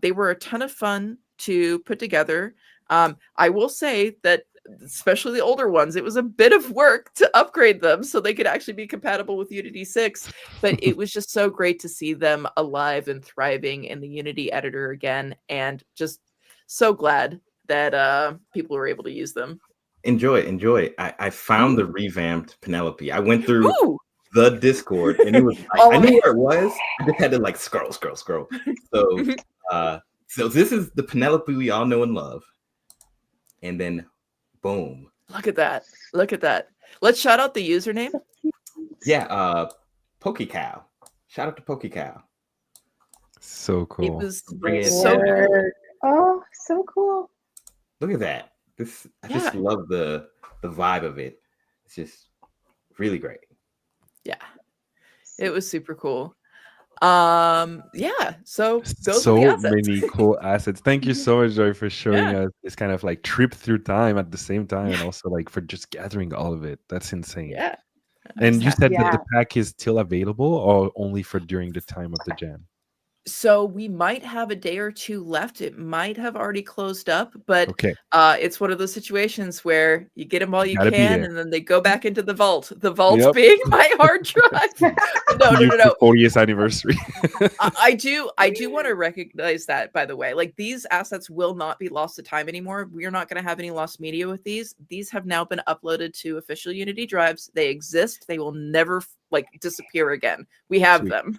They were a ton of fun to put together. I will say that, especially the older ones, it was a bit of work to upgrade them so they could actually be compatible with Unity 6. But it was just so great to see them alive and thriving in the Unity editor again, and just so glad that people were able to use them. Enjoy. I found the revamped Penelope. I went through Ooh! the Discord, and it was like, Oh, I knew man. where it was. I just had to like scroll. So this is the Penelope we all know and love. And then boom. Look at that. Let's shout out the username. Yeah, PokeCow. Shout out to PokeCow. So It cool. was Bring it so back. cool. Oh, so cool. Look at that. I just love the vibe of it. It's just really great. Yeah. It was super cool. Yeah. So those So are the assets. many cool assets. Thank you so much, Joy, for showing Yeah. us this kind of like trip through time at the same time, and also like for just gathering all of it. That's insane. Yeah. And you said that Yeah. the pack is still available or only for during the time of the jam? So we might have a day or two left. It might have already closed up, but Okay. it's one of those situations where you get them all you Gotta be can, there. and then they go back into the vault. The vault Yep. being my hard drive. No, Use the no. 40th anniversary. I do want to recognize that, by the way. Like, these assets will not be lost to time anymore. We are not going to have any lost media with these. These have now been uploaded to official Unity drives. They exist. They will never like disappear again. We have Sweet. them.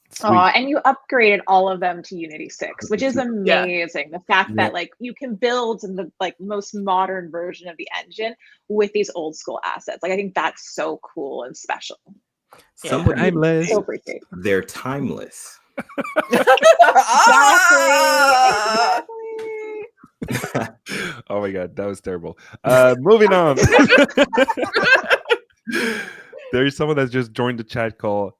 Sweet. And you upgraded all of them to Unity 6, which is Yeah. amazing. The fact Yeah. that like you can build in the like most modern version of the engine with these old school assets. Like I think that's so cool and special. Somebody would Timeless. say So appreciate. they're timeless. Ah! Exactly. Oh my god, that was terrible. Moving on. There is someone that's just joined the chat called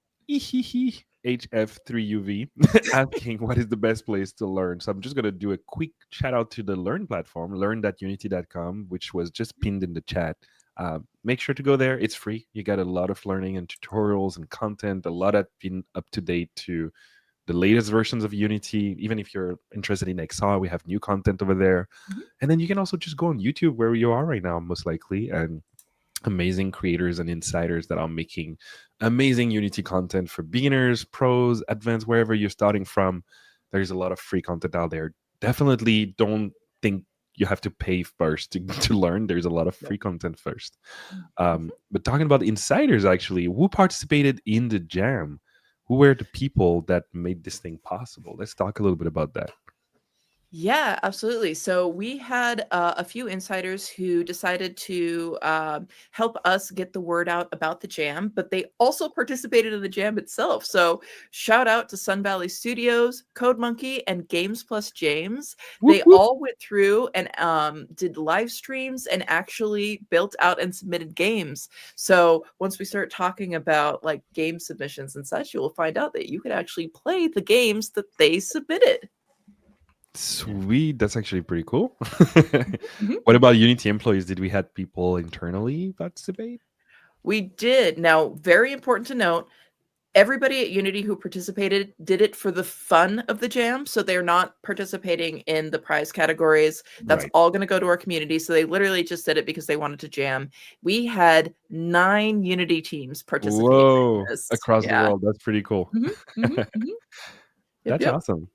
HF3UV asking what is the best place to learn. So I'm just going to do a quick shout out to the Learn platform, learn.unity.com, which was just pinned in the chat. Make sure to go there. It's free. You got a lot of learning and tutorials and content, a lot that's been up to date to the latest versions of Unity. Even if you're interested in XR, we have new content over there. Mhm. And then you can also just go on YouTube where you are right now, most likely, and amazing creators and insiders that are making amazing Unity content for beginners, pros, advanced, wherever you're starting from. There's a lot of free content out there. Definitely don't think you have to pay first to learn. There's a lot of free content first. But talking about insiders, actually, who participated in the jam? Who were the people that made this thing possible? Let's talk a little bit about that. Yeah, absolutely. So we had a few insiders who decided to help us get the word out about the jam, but they also participated in the jam itself. So shout out to Sun Valley Studios, Code Monkey, and Games Plus James. They all went through and did live streams and actually built out and submitted games. So once we start talking about like game submissions and such, you will find out that you could actually play the games that they submitted. Sweet. That's actually pretty cool. What about Unity employees? Did we have people internally participate? We did. Now, very important to note, everybody at Unity who participated did it for the fun of the jam. So they're not participating in the prize categories. That's Right. all going to go to our community. So they literally just did it because they wanted to jam. We had 9 Unity teams participating. Whoa. In this. Across the world. That's pretty cool. Yep, That's yep. awesome.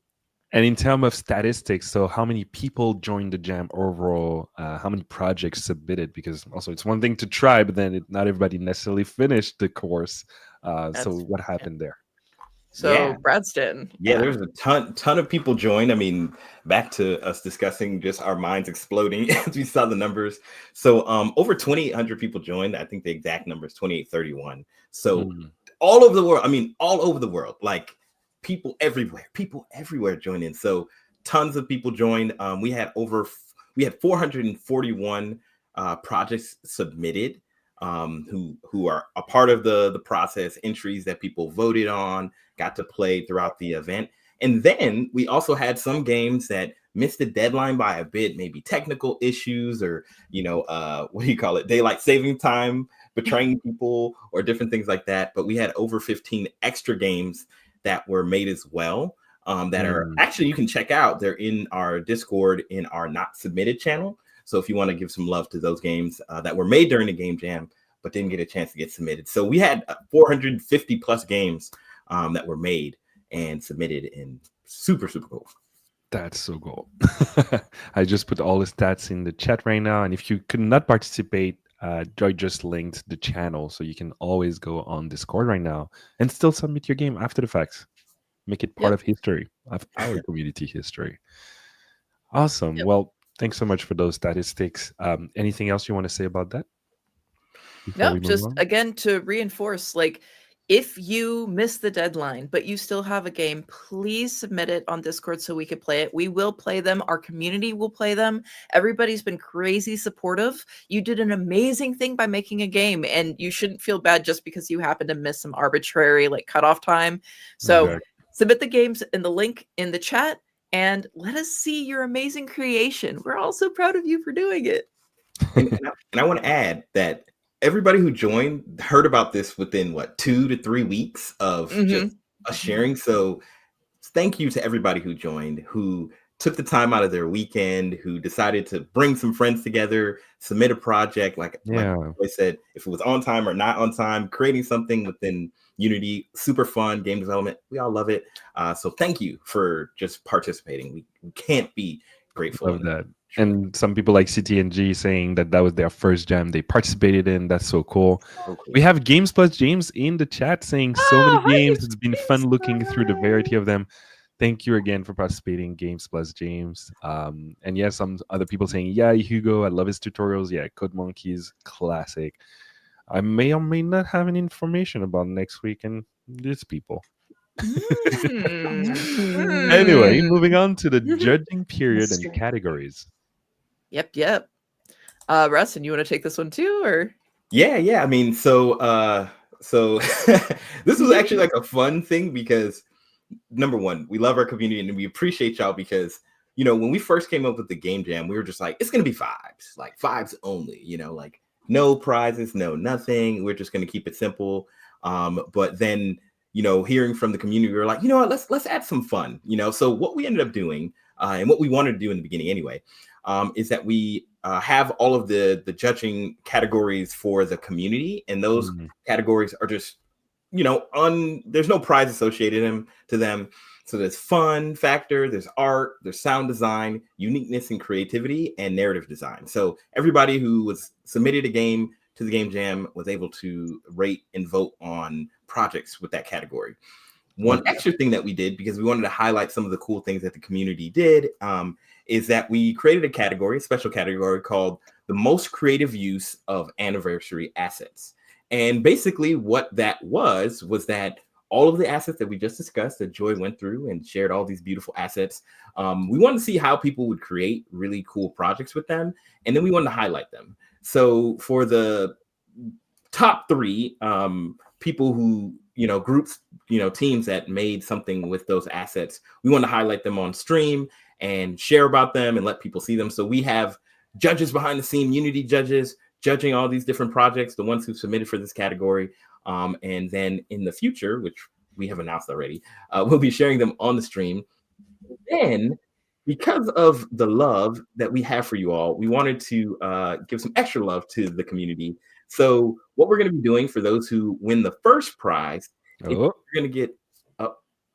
And in terms of statistics, so how many people joined the jam overall? How many projects submitted? Because also it's one thing to try, but then not everybody necessarily finished the course. So what happened there? So Yeah. Bradston. Yeah, there was a ton of people joined. I mean, back to us discussing just our minds exploding as we saw the numbers. So over 2,800 people joined. I think the exact number is 2,831. So all over the world, I mean, all over the world, like people everywhere joined in. So tons of people joined. We had 441 projects submitted, who are a part of the process, entries that people voted on, got to play throughout the event. And then we also had some games that missed the deadline by a bit, maybe technical issues or, what do you call it? Daylight saving time, betraying people or different things like that. But we had over 15 extra games that were made as well, that are actually, you can check out. They're in our Discord in our Not Submitted channel. So if you want to give some love to those games that were made during the game jam, but didn't get a chance to get submitted. So we had 450 plus games that were made and submitted, and super, super cool. That's so cool. I just put all the stats in the chat right now. And if you could not participate, Joy just linked the channel. So you can always go on Discord right now and still submit your game after the fact. Make it part of history, of our community history. Awesome. Well, thanks so much for those statistics. Anything else you want to say about that? No, just again to reinforce, like, if you miss the deadline, but you still have a game, please submit it on Discord so we can play it. We will play them. Our community will play them. Everybody's been crazy supportive. You did an amazing thing by making a game, and you shouldn't feel bad just because you happen to miss some arbitrary cutoff time. So submit the games in the link in the chat and let us see your amazing creation. We're all so proud of you for doing it. And I want to add that everybody who joined heard about this within what 2 to 3 weeks of just us sharing. So thank you to everybody who joined, who took the time out of their weekend, who decided to bring some friends together, submit a project. Like I said, if it was on time or not on time, creating something within Unity, super fun game development. We all love it. So thank you for just participating. We can't be grateful. Love that. And some people like CTNG saying that was their first jam they participated in. That's so cool. We have Games Plus James in the chat saying so many games. It's been fun looking through the variety of them. Thank you again for participating, Games Plus James. And yeah, some other people saying, yeah, Hugo, I love his tutorials. Yeah, Code Monkeys, classic. I may or may not have any information about next week and these people. Anyway, moving on to the judging period and categories. Yep. Rustin, you want to take this one too, or? Yeah. I mean, so this was actually like a fun thing because number one, we love our community and we appreciate y'all because, you know, when we first came up with the game jam, we were just like, it's going to be fives, like fives only, you know, like no prizes, no nothing. We're just going to keep it simple. But then, you know, hearing from the community, we were like, you know what, let's add some fun, you know? So what we ended up doing and what we wanted to do in the beginning anyway, is that we have all of the judging categories for the community. And those categories are just, you know, there's no prize associated to them. So there's fun factor, there's art, there's sound design, uniqueness and creativity, and narrative design. So everybody who was submitted a game to the Game Jam was able to rate and vote on projects with that category. One extra thing that we did, because we wanted to highlight some of the cool things that the community did, is that we created a special category called the most creative use of anniversary assets. And basically what that was that all of the assets that we just discussed, that Joy went through and shared all these beautiful assets, we wanted to see how people would create really cool projects with them. And then we wanted to highlight them. So for the top 3 people who, you know, groups, you know, teams that made something with those assets, we want to highlight them on stream and share about them and let people see them. So we have judges behind the scene, Unity judges, judging all these different projects, the ones who submitted for this category. And then in the future, which we have announced already, we'll be sharing them on the stream. Then, because of the love that we have for you all, we wanted to give some extra love to the community. So what we're going to be doing for those who win the first prize, you're going to get...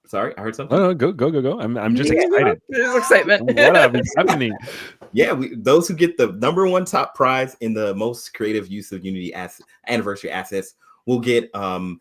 Sorry, I heard something. Oh, go. I'm just excited. There's excitement. What is happening? Yeah, those who get the number 1 top prize in the most creative use of Unity anniversary assets will get some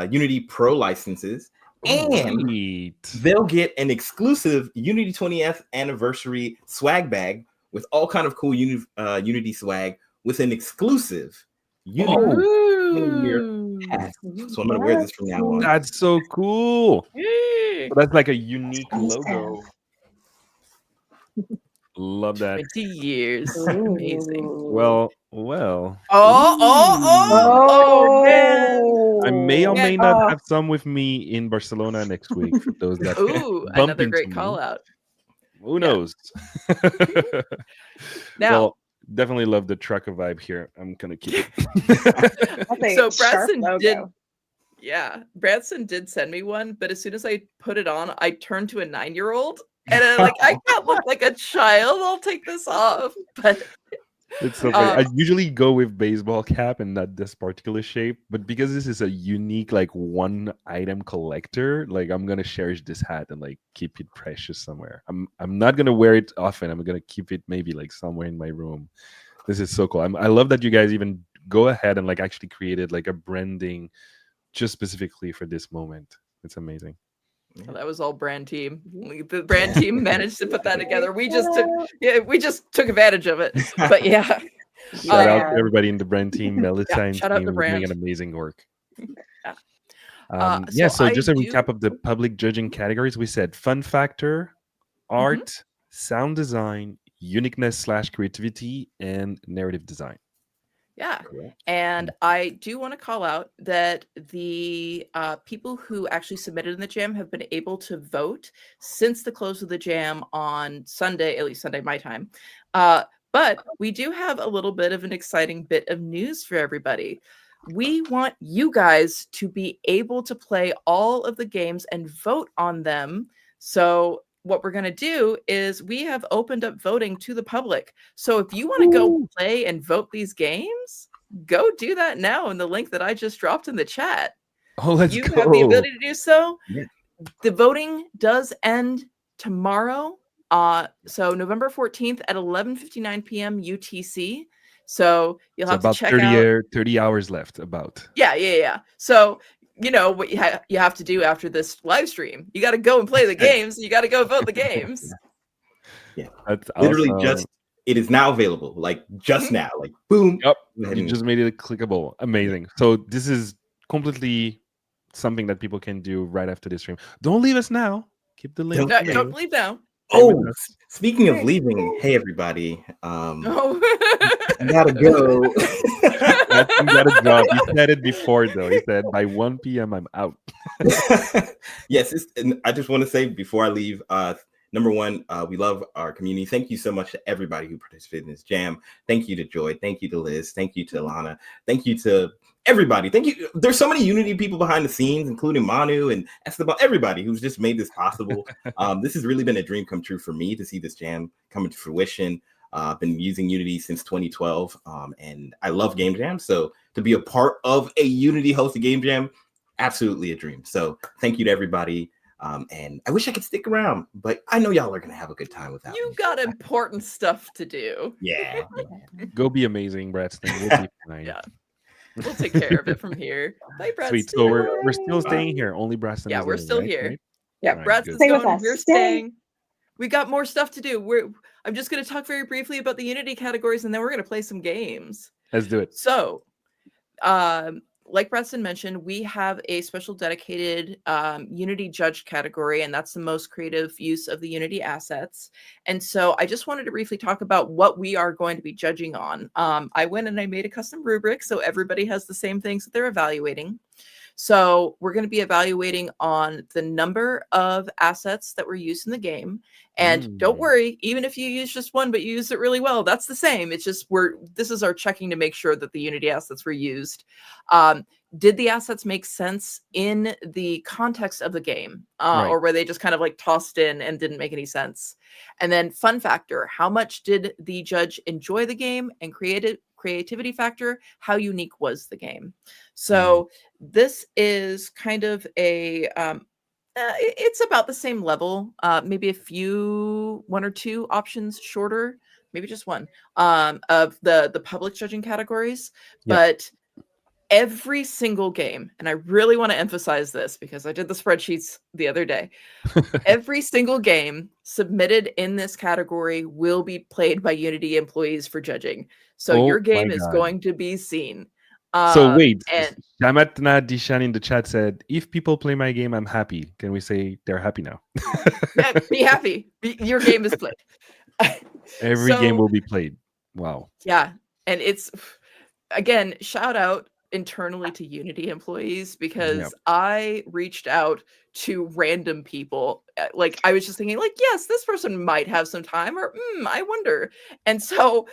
Unity Pro licenses, and they'll get an exclusive Unity 20th anniversary swag bag with all kind of cool Unity swag with an exclusive Unity 20-year hat. So I'm going to wear this from now on. That's so cool. So that's like a unique logo. Love that. 20 years. Amazing. Well. Oh, man. I may or may not have some with me in Barcelona next week. For those that another great call out. Who knows? Now, well, definitely love the trucker vibe here. I'm gonna keep it. So Branson did send me one, but as soon as I put it on, I turned to a 9-year-old, and I can't look like a child. I'll take this off. But it's so funny. I usually go with baseball cap and not this particular shape, but because this is a unique like one item collector, like I'm gonna cherish this hat and like keep it precious somewhere. I'm not gonna wear it often. I'm gonna keep it maybe like somewhere in my room. This is so cool. I love that you guys even go ahead and like actually created like a branding just specifically for this moment. It's amazing. Well, that was all brand team. The brand team managed to put that together. We just took advantage of it. But yeah. Shout out to everybody in the brand team, Melissa and shout out team to brand. doing an amazing work. So so just a recap of the public judging categories. We said fun factor, art, sound design, uniqueness/creativity, and narrative design. Yeah. And I do want to call out that the people who actually submitted in the jam have been able to vote since the close of the jam on Sunday, at least Sunday my time, But we do have a little bit of an exciting bit of news for everybody. We want you guys to be able to play all of the games and vote on them. So what we're going to do is we have opened up voting to the public. So if you want to go play and vote these games, go do that now in the link that I just dropped in the chat. Oh, let's You go. have the ability to do so. Yeah. The voting does end tomorrow. So November 14th at 11:59 p.m. UTC. So you'll So have to about check 30, out. 30 hours left. About. Yeah. So you know what you have to do after this live stream. You got to go and play the games. You got to go vote the games. Yeah. That's Literally awesome. it is now available. Like just now. Like boom. Yep. Go ahead You and- just made it clickable. Amazing. So this is completely something that people can do right after this stream. Don't leave us now. Keep the link. No, coming. don't leave now. Stay with Oh, us. speaking of leaving, hey everybody. Oh. I gotta go. That's gotta drop. He said it before though. He said by 1 p.m. I'm out. Yes, and I just want to say before I leave, number one, we love our community. Thank you so much to everybody who participated in this jam. Thank you to Joy. Thank you to Liz. Thank you to Ilana. Thank you to everybody. Thank you. There's so many Unity people behind the scenes, including Manu and Esteban, everybody who's just made this possible. This has really been a dream come true for me to see this jam come into fruition. I've been using Unity since 2012, and I love Game Jam. So to be a part of a Unity hosted Game Jam, absolutely a dream. So thank you to everybody. And I wish I could stick around, but I know y'all are going to have a good time without You me. got important stuff to do. Yeah. Go be amazing, Braxton. We'll be fine. Yeah. We'll take care of it from here. Bye, Brad. Sweet. So we're still staying here. Only Braxton. Yeah, is we're leaving, still right? here. Right? Yeah, Alright, Brad's good. Stay with going. us. We're Stay. staying. We got more stuff to do. I'm just going to talk very briefly about the Unity categories, and then we're going to play some games. Let's do it. So, like Preston mentioned, we have a special dedicated Unity judge category, and that's the most creative use of the Unity assets. And so I just wanted to briefly talk about what we are going to be judging on. I went and I made a custom rubric, so everybody has the same things that they're evaluating. So we're going to be evaluating on the number of assets that were used in the game. And don't worry, even if you use just one, but you use it really well, that's the same. It's just this is our checking to make sure that the Unity assets were used. Did the assets make sense in the context of the game? Right. Or were they just kind of like tossed in and didn't make any sense? And then fun factor, how much did the judge enjoy the game? And creativity factor, how unique was the game? So this is kind of a it's about the same level, maybe one or two options shorter, maybe just one, of the public judging categories. Yep. But every single game, and I really want to emphasize this because I did the spreadsheets the other day, every single game submitted in this category will be played by Unity employees for judging. So Oh your game my is God. going to be seen. So wait, and Shamatna Dishan in the chat said, if people play my game, I'm happy. Can we say they're happy now? yeah, be happy. Your game is played. Every game So- will be played. Wow. Yeah. And it's, again, shout out internally to Unity employees because Yep. I reached out to random people. Like, I was just thinking, like, yes, this person might have some time, or I wonder. And so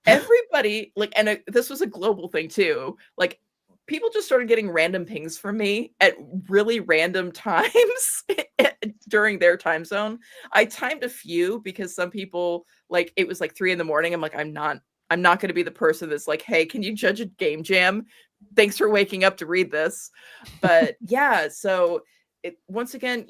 everybody, like, and this was a global thing too. Like, people just started getting random pings from me at really random times during their time zone. I timed a few because some people, like, it was like 3 a.m. I'm like, I'm not going to be the person that's like, hey, can you judge a game jam? Thanks for waking up to read this. But yeah, so once again,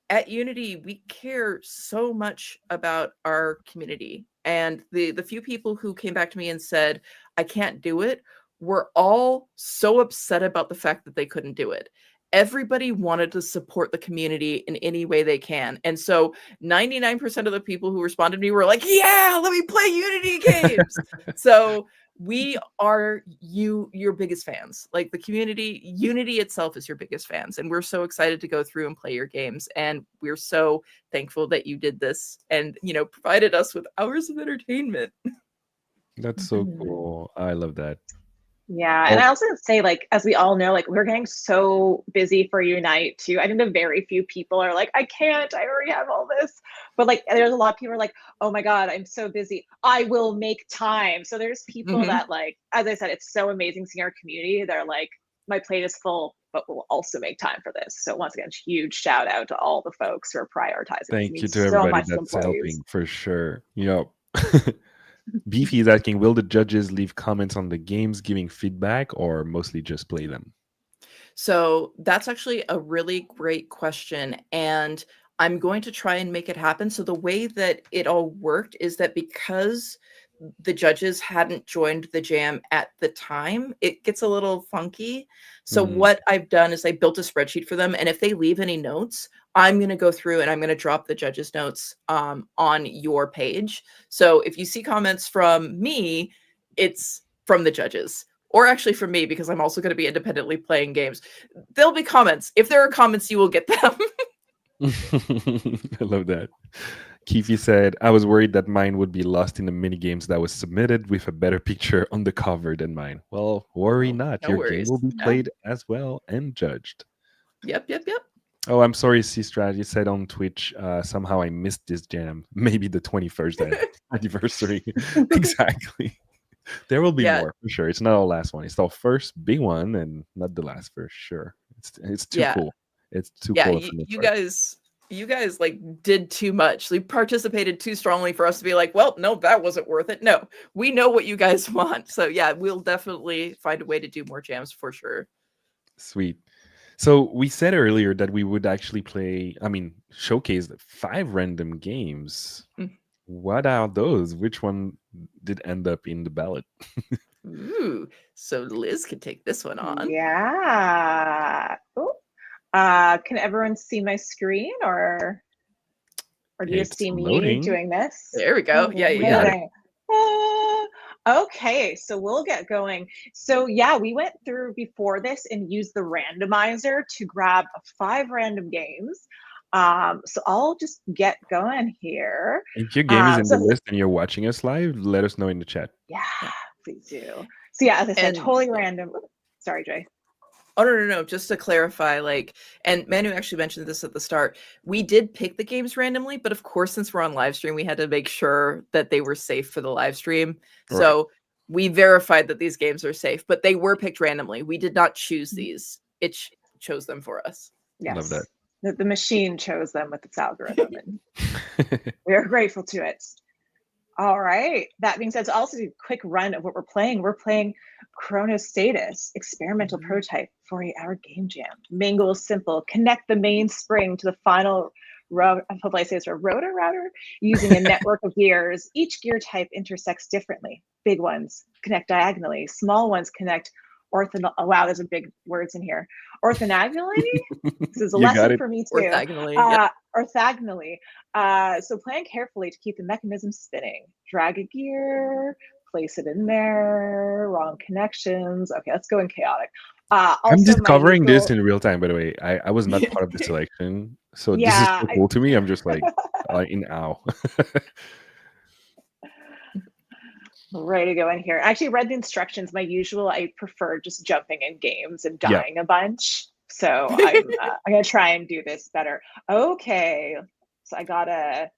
at Unity, we care so much about our community. And the few people who came back to me and said, I can't do it, were all so upset about the fact that they couldn't do it. Everybody wanted to support the community in any way they can. And so 99% of the people who responded to me were like, yeah, let me play Unity games. So we are your biggest fans. Like, the community, Unity itself is your biggest fans. And we're so excited to go through and play your games. And we're so thankful that you did this and, provided us with hours of entertainment. That's so cool. I love that. Yeah, and I also say, like, as we all know, like, we're getting so busy for Unite too. I think the very few people are like, I can't, I already have all this. But like, there's a lot of people are like, oh my God, I'm so busy. I will make time. So there's people that, like, as I said, it's so amazing seeing our community. They're like, my plate is full, but we'll also make time for this. So once again, huge shout out to all the folks who are prioritizing. Thank you to so everybody much that's employees. helping for sure. Yep. Beefy is asking, will the judges leave comments on the games giving feedback or mostly just play them? So that's actually a really great question. And I'm going to try and make it happen. So the way that it all worked is that because the judges hadn't joined the jam at the time, it gets a little funky. So what I've done is I built a spreadsheet for them. And if they leave any notes, I'm going to go through and I'm going to drop the judges' notes on your page. So if you see comments from me, it's from the judges. Or actually from me, because I'm also going to be independently playing games. There'll be comments. If there are comments, you will get them. I love that. Keefe said, I was worried that mine would be lost in the mini games that was submitted with a better picture on the cover than mine. Well, worry not. No Your worries. game will be Yeah. played as well and judged. Yep. Oh, I'm sorry, C-Strat. You said on Twitch, somehow I missed this jam. Maybe the 21st anniversary. Exactly. There will be more for sure. It's not our last one. It's our first big one and not the last for sure. It's too cool. It's too cool. You guys like did too much. You participated too strongly for us to be like, well, no, that wasn't worth it. No, we know what you guys want. So yeah, we'll definitely find a way to do more jams for sure. Sweet. So we said earlier that we would actually showcase 5 random games. What are those? Which one did end up in the ballot? Ooh, so Liz can take this one on. Yeah. Ooh. Can everyone see my screen or do you just see me doing this? There we go. Yeah, you got it. Okay, so we'll get going. So yeah, we went through before this and used the randomizer to grab 5 random games. So I'll just get going here. If your game is in the list and you're watching us live, let us know in the chat. Yeah, please do. So yeah, as I said, totally random. Sorry, Jay. Oh, no. Just to clarify, and Manu actually mentioned this at the start, we did pick the games randomly, but of course, since we're on live stream, we had to make sure that they were safe for the live stream. Right. So we verified that these games are safe, but they were picked randomly. We did not choose these. It chose them for us. Yes. Love that. The machine chose them with its algorithm, and we are grateful to it. All right. That being said, so I'll also do a quick run of what we're playing. We're playing Chronostatus, experimental prototype, 48-hour game jam. Main goal is simple: connect the main spring to the final rotor router using a network of gears. Each gear type intersects differently. Big ones connect diagonally. Small ones connect wow, there's a big words in here. Orthogonally? This is a lesson for me too. Orthogonally. Orthogonally. So plan carefully to keep the mechanism spinning. Drag a gear, place it in there, wrong connections. Okay, let's go in chaotic. I'm discovering this in real time, by the way. I was not part of the selection. So this is so cool to me. I'm just like in awe. Ready to go in here. I actually read the instructions. I prefer just jumping in games and dying a bunch. So I'm gonna try and do this better. Okay, so I gotta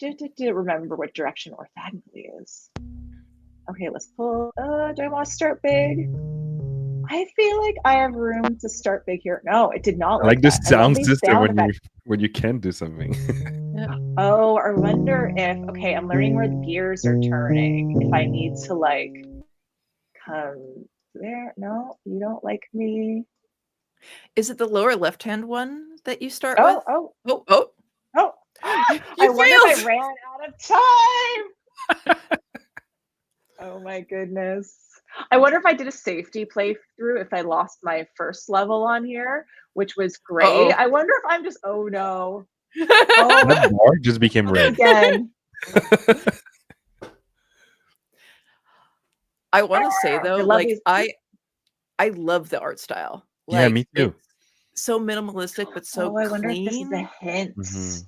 remember what direction orthogonally is. Okay, let's pull. Do I want to start big? I feel like I have room to start big here. No, it did not. I like this sound system when you can do something. Oh, I wonder if, okay, I'm learning where the gears are turning. If I need to come there. No, you don't like me. Is it the lower left-hand one that you start with? Oh. I wonder if I ran out of time. Oh my goodness. I wonder if I did a safety playthrough, if I lost my first level on here, which was great. Uh-oh. I wonder if I'm just, oh no. That bar just became red. Again. I want to say though, I love the art style. Yeah, me too. So minimalistic, but so clean. I wonder if this is a hint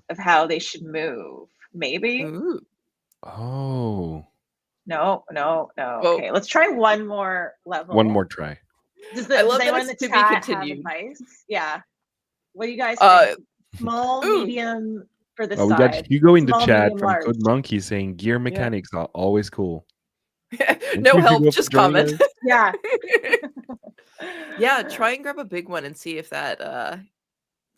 of how they should move. Maybe. Oh. No. Oh. Okay, let's try one more level. One more try. Does I love that anyone in the it's to be chat have continued. advice? Yeah. What do you guys Uh, think? Small, ooh. medium for this Oh, we got side. Hugo in the Small, chat medium, from large. Code Monkey saying gear mechanics are always cool. No you, help, Hugo, for just joining comment. us? Yeah. Yeah, try and grab a big one and see if that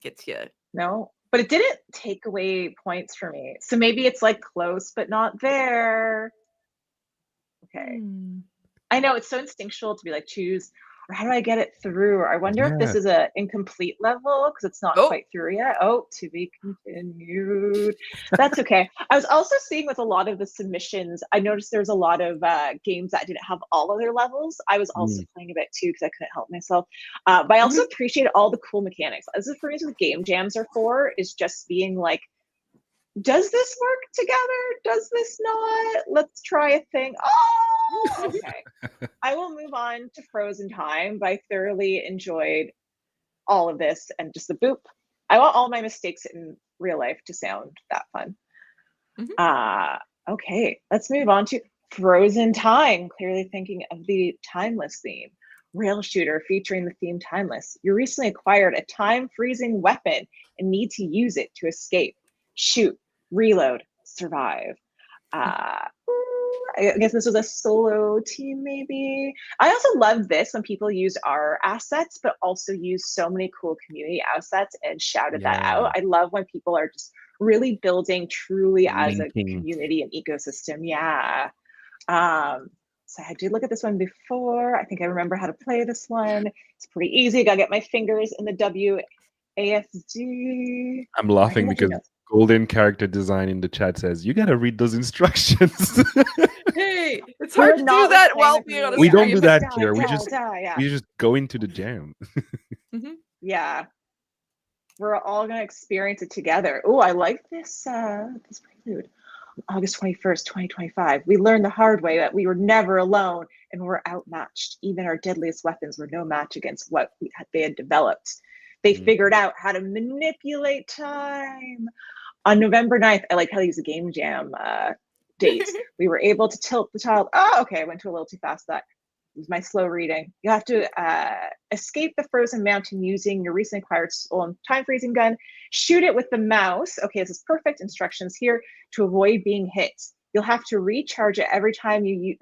gets you. No, but it didn't take away points for me. So maybe it's like close, but not there. Okay. I know it's so instinctual to be like choose, or how do I get it through? Or I wonder if this Yeah. is a incomplete level because it's not Oh. quite through yet. Oh, to be continued. That's okay. I was also seeing with a lot of the submissions, I noticed there's a lot of games that didn't have all of their levels. I was also playing a bit too because I couldn't help myself. But I also appreciate all the cool mechanics. This is for me what game jams are for, is just being like, does this work together? Does this not? Let's try a thing. Oh, okay. I will move on to Frozen Time, but I thoroughly enjoyed all of this and just the boop. I want all my mistakes in real life to sound that fun. Okay, let's move on to Frozen Time. Clearly thinking of the timeless theme. Rail shooter featuring the theme timeless. You recently acquired a time freezing weapon and need to use it to escape. Shoot, reload, survive. I guess this was a solo team, maybe. I also love this when people use our assets, but also use so many cool community assets and shouted that out. I love when people are just really building truly as a community and ecosystem. Yeah. So I did look at this one before. I think I remember how to play this one. It's pretty easy. Gotta get my fingers in the WASD. I'm laughing because Golden Character Design in the chat says you gotta read those instructions. Hey, it's hard to do that while being on a We don't stream. do that here. We just go into the jam. Yeah. We're all gonna experience it together. Oh, I like this this prelude. On August 21st, 2025, we learned the hard way that we were never alone and were outmatched. Even our deadliest weapons were no match against what they had developed. They figured out how to manipulate time. On November 9th, I like how they use the game jam date. We were able to tilt the child. Oh, okay, I went to a little too fast. That was my slow reading. You have to escape the frozen mountain using your recently acquired stolen time freezing gun. Shoot it with the mouse. Okay, this is perfect instructions here to avoid being hit. You'll have to recharge it every time you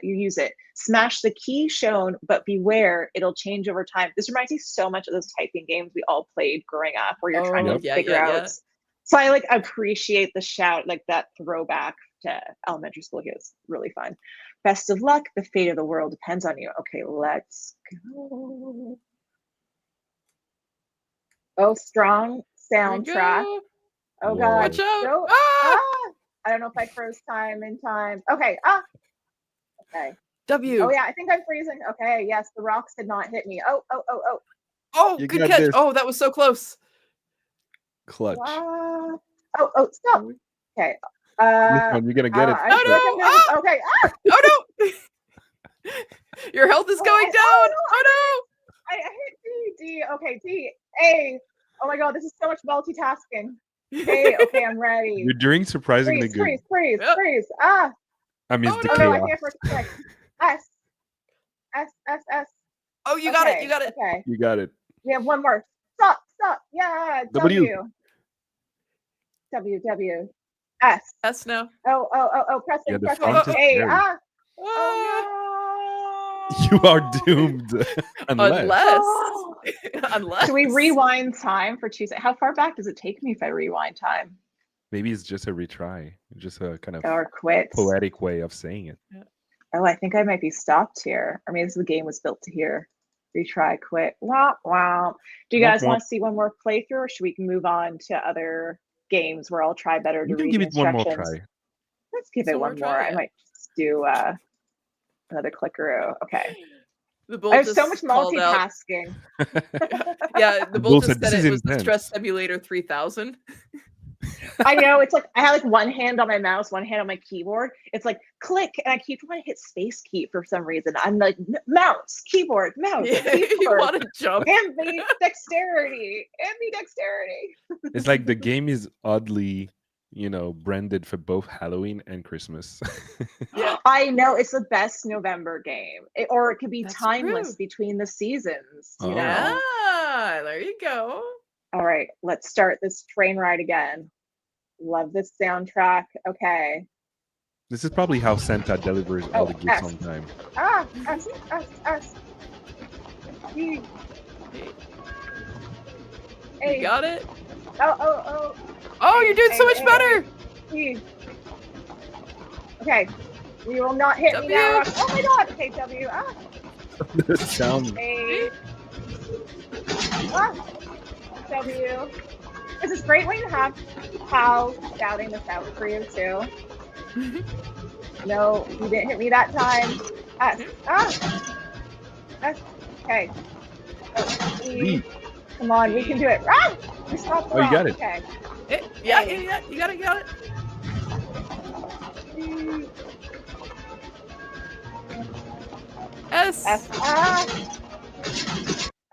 use it. Smash the key shown, but beware, it'll change over time. This reminds me so much of those typing games we all played growing up where you're trying to figure out. So I like appreciate the shout, like that throwback to elementary school. It was really fun. Best of luck. The fate of the world depends on you. Okay, let's go. Oh, strong soundtrack. Oh God. Watch out. Go. I don't know if I froze time in time. Okay. Okay. W. Oh yeah, I think I'm freezing. Okay. Yes, the rocks did not hit me. Oh. Oh, good catch. This. Oh, that was so close. Clutch. Oh, stop. Okay. You're gonna get it. Oh no! Okay. Oh no! Your health is going down. Oh no! I hit D. Okay, D. A. Oh my God, this is so much multitasking. A. Okay, I'm ready. You're doing surprisingly good. Freeze. I missed the chaos. chaos. I think I forgot to click. S. Oh, you got it. You got it. Okay. You got it. We have one more. Stop. Yeah. W. S. S now. Oh, press it. The press font is A. scary. Oh You are doomed. Unless. Should we rewind time for 2 seconds? How far back does it take me if I rewind time? Maybe it's just a retry. Just a kind of or quit. Poetic way of saying it. Oh, I think I might be stopped here. Or maybe the game was built to here. Retry, quit. Wow. Do you guys want to see one more playthrough, or should we move on to other games where I'll try better to read give it one more instructions? try. Let's give it one more. I might just do another clicker. Okay. I have so much multitasking. Yeah, the Bull just said it was the Stress Simulator 3000. I know, it's like I have like one hand on my mouse, one hand on my keyboard. It's like click, and I keep wanting to hit space key for some reason. I'm like mouse, keyboard, mouse. Keyboard. You want to jump? And the dexterity. It's like the game is oddly branded for both Halloween and Christmas. Yeah. I know it's the best November game, or it could be That's timeless true. between the seasons. You Oh. know. Yeah, there you go. All right, let's start this train ride again. Love this soundtrack. Okay. This is probably how Santa delivers all the Oh, gifts S. on time. S. E. You A. got it? Oh. Oh, you're doing so A, much A, better. E. Okay. You will not hit me W. now. Oh my god. Okay, W. The sound. A. W. This is great when you have pals shouting this out for you too. No, you didn't hit me that time. S. Okay. E. Come on, we can do it. We stopped the Oh, you got rock. it. Okay. Yeah, you got it. E. S. S.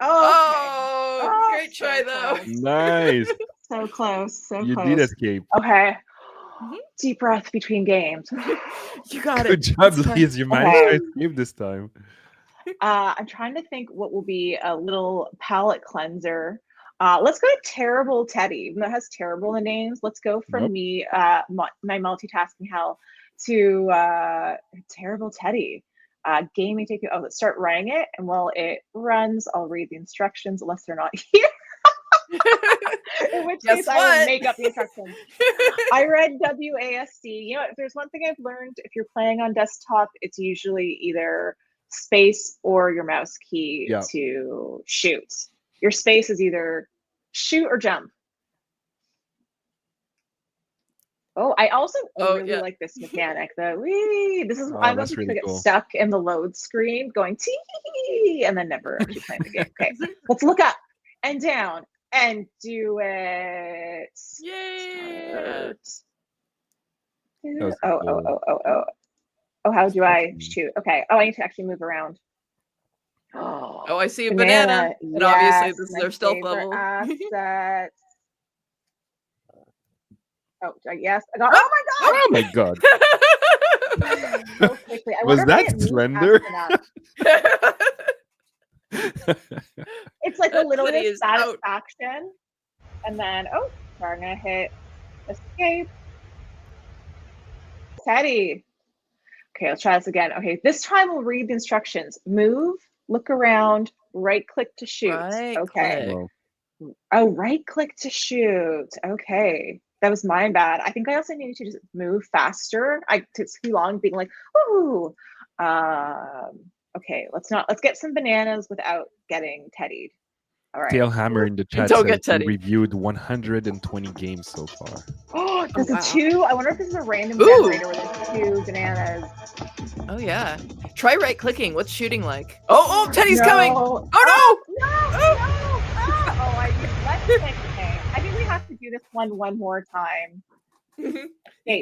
Oh, Oh, great try so though. close. Nice. So close. So You close. did escape. Okay. Mhm. Deep breath between games. You got it. Good job, It's fine. Liz. You managed Okay. to escape this time. I'm trying to think what will be a little palate cleanser. Let's go to Terrible Teddy. Even though it has terrible in names, let's go from Yep. me, my multitasking hell, to Terrible Teddy. Gaming take you. Oh, let's start running it, and while it runs, I'll read the instructions unless they're not here. In which Guess case, I what? would make up the instructions. I read WASD. You know, if there's one thing I've learned, if you're playing on desktop, it's usually either space or your mouse key Yeah. to shoot. Your space is either shoot or jump. Oh, I also really yeah. like this mechanic. This is Oh, I'm that's going to really get cool. stuck in the load screen going tee and then never actually playing the game. Okay, let's look up and down and do it. Yay. That was Oh, cool. oh, how do I Awesome. shoot? Okay. Oh, I need to actually move around. Oh, I see a banana. And obviously this is my their stealth favorite level. asset. Oh, yes. I got, oh Oh my god. my god! So quickly. I Was wonder if I that didn't move slender? fast enough. It's like a That little Teddy bit of is out. satisfaction. And then, oh, we're going to hit escape. Teddy. Okay, let's try this again. Okay, this time we'll read the instructions. Move, look around, right click to shoot. Right Okay. click. Well, Oh, right click to shoot. Okay. That was my bad. I think I also needed to just move faster. I took too long being like, ooh. Okay, let's get some bananas without getting teddied. All right. Tailhammer in the chat Don't says get he Teddy. reviewed 120 games so far. Oh, there's wow. a two. I wonder if this is a random Ooh. generator where there's two bananas. Oh yeah. Try right clicking. What's shooting like? Oh, Teddy's coming. No. Oh No! Oh, I did left click. Okay. I think we have to do this one more time. no. Hey,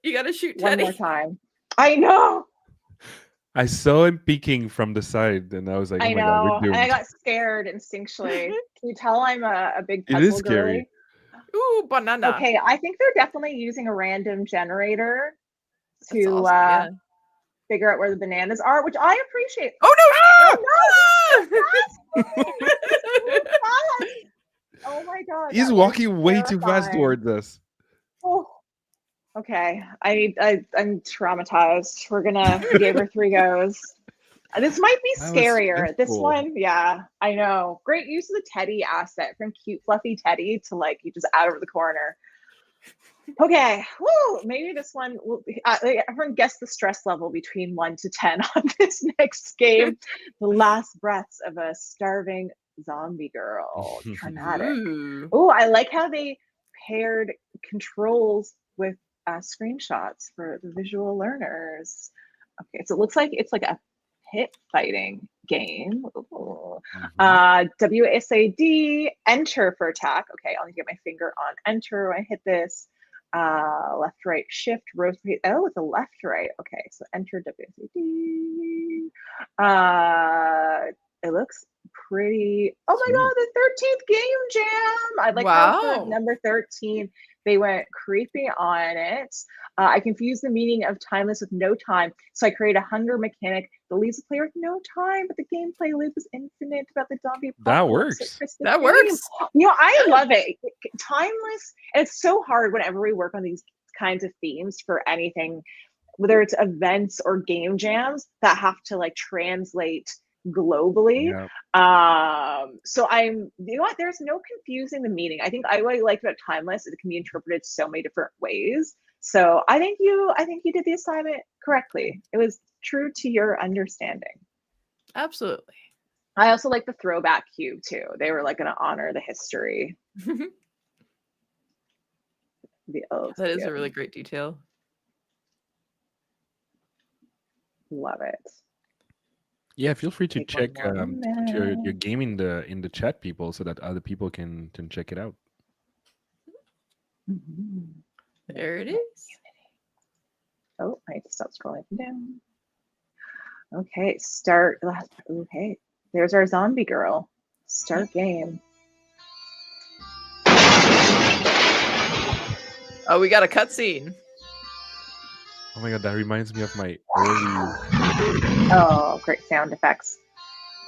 You gotta shoot one Teddy. more time. I know. I saw him peeking from the side, and I was like, "Oh I my god, know. we're And doomed." I got scared instinctually. Can you tell I'm a big It puzzle is scary. girly? Ooh, banana. Okay, I think they're definitely using a random generator That's to awesome, yeah. figure out where the bananas are, which I appreciate. Oh no! Oh my god. He's that was walking way too fast terrifying. towards us. Oh. Okay, I'm traumatized. We're gonna give her 3 goes. This might be That was scarier. This stressful. one, yeah, I know. Great use of the Teddy asset from cute fluffy Teddy to like you just out of the corner. Okay, woo! Maybe this one will be, everyone guess the stress level between 1 to 10 on this next game. The last breaths of a starving zombie girl. Traumatic. Ooh. Oh, I like how they paired controls with screenshots for the visual learners. Okay, so it looks like it's like a pit fighting game. Ooh. WSAD, enter for attack. Okay, I'll need to get my finger on enter when I hit this. Left, right, shift, rotate. Oh, it's a left, right. Okay, so enter WSAD. it looks pretty. Oh my Sweet. god, the 13th game jam! I like how for Wow. number 13 they went creepy on it. I confused the meaning of timeless with no time, so I created a hunger mechanic that leaves the player with no time, but the gameplay loop is infinite about the zombie That apocalypse. works. That works. You know, I love it. Timeless. It's so hard whenever we work on these kinds of themes for anything, whether it's events or game jams that have to like translate globally. Yeah. So I'm, you know what, there's no confusing the meaning. I think what I like about timeless is it can be interpreted so many different ways. So I think you did the assignment correctly. It was true to your understanding. Absolutely. I also like the throwback cube too. They were like going to honor the history. The oath. That is Yeah. a really great detail. Love it. Yeah, feel free to Take check one more your minute. game in the chat, people, so that other people can check it out. Mhm. There it is. Oh, I have to stop scrolling down. Okay, start. Okay, there's our zombie girl. Start game. Oh, we got a cutscene. Oh my god, that reminds me of my early. Oh, great sound effects.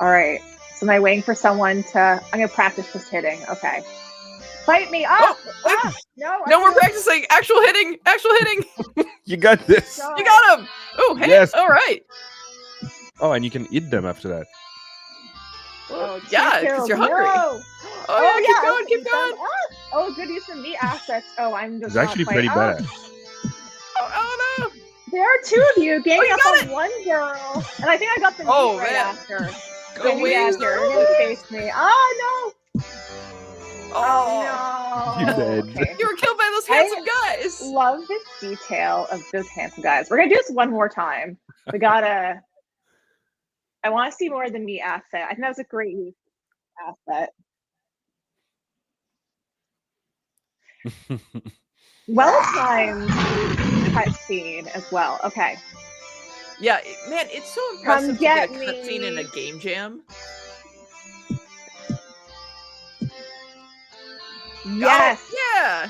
All right, so am I waiting for someone to? I'm gonna practice just hitting. Okay, fight me! Ah! Ah! No! No, we're practicing actual hitting. Actual hitting. You got this. Go. You got him. Oh, hey. Yes. All right. Oh, and you can eat them after that. Well, two yeah, because kills. you're hungry. No. Oh, yeah, keep going, I'll keep eat them. going. Ah! Oh, good use of meat assets. Oh, I'm just It's actually not pretty quite- bad. Oh no. There are two of you ganging you up got on one girl, and I think I got the meat Oh, right man. after. Go Get me down waves here. are You're gonna face me. Oh no! Oh, Oh You no! dead. Okay. you were killed by those I- handsome guys. Love this detail of those handsome guys. We're gonna do this one more time. We gotta. I want to see more of the meat asset. I think that was a great use of asset. Well timed cutscene as well. Okay. Yeah, man, it's so impressive to get a get cutscene in me. a game jam. Yes. Yeah.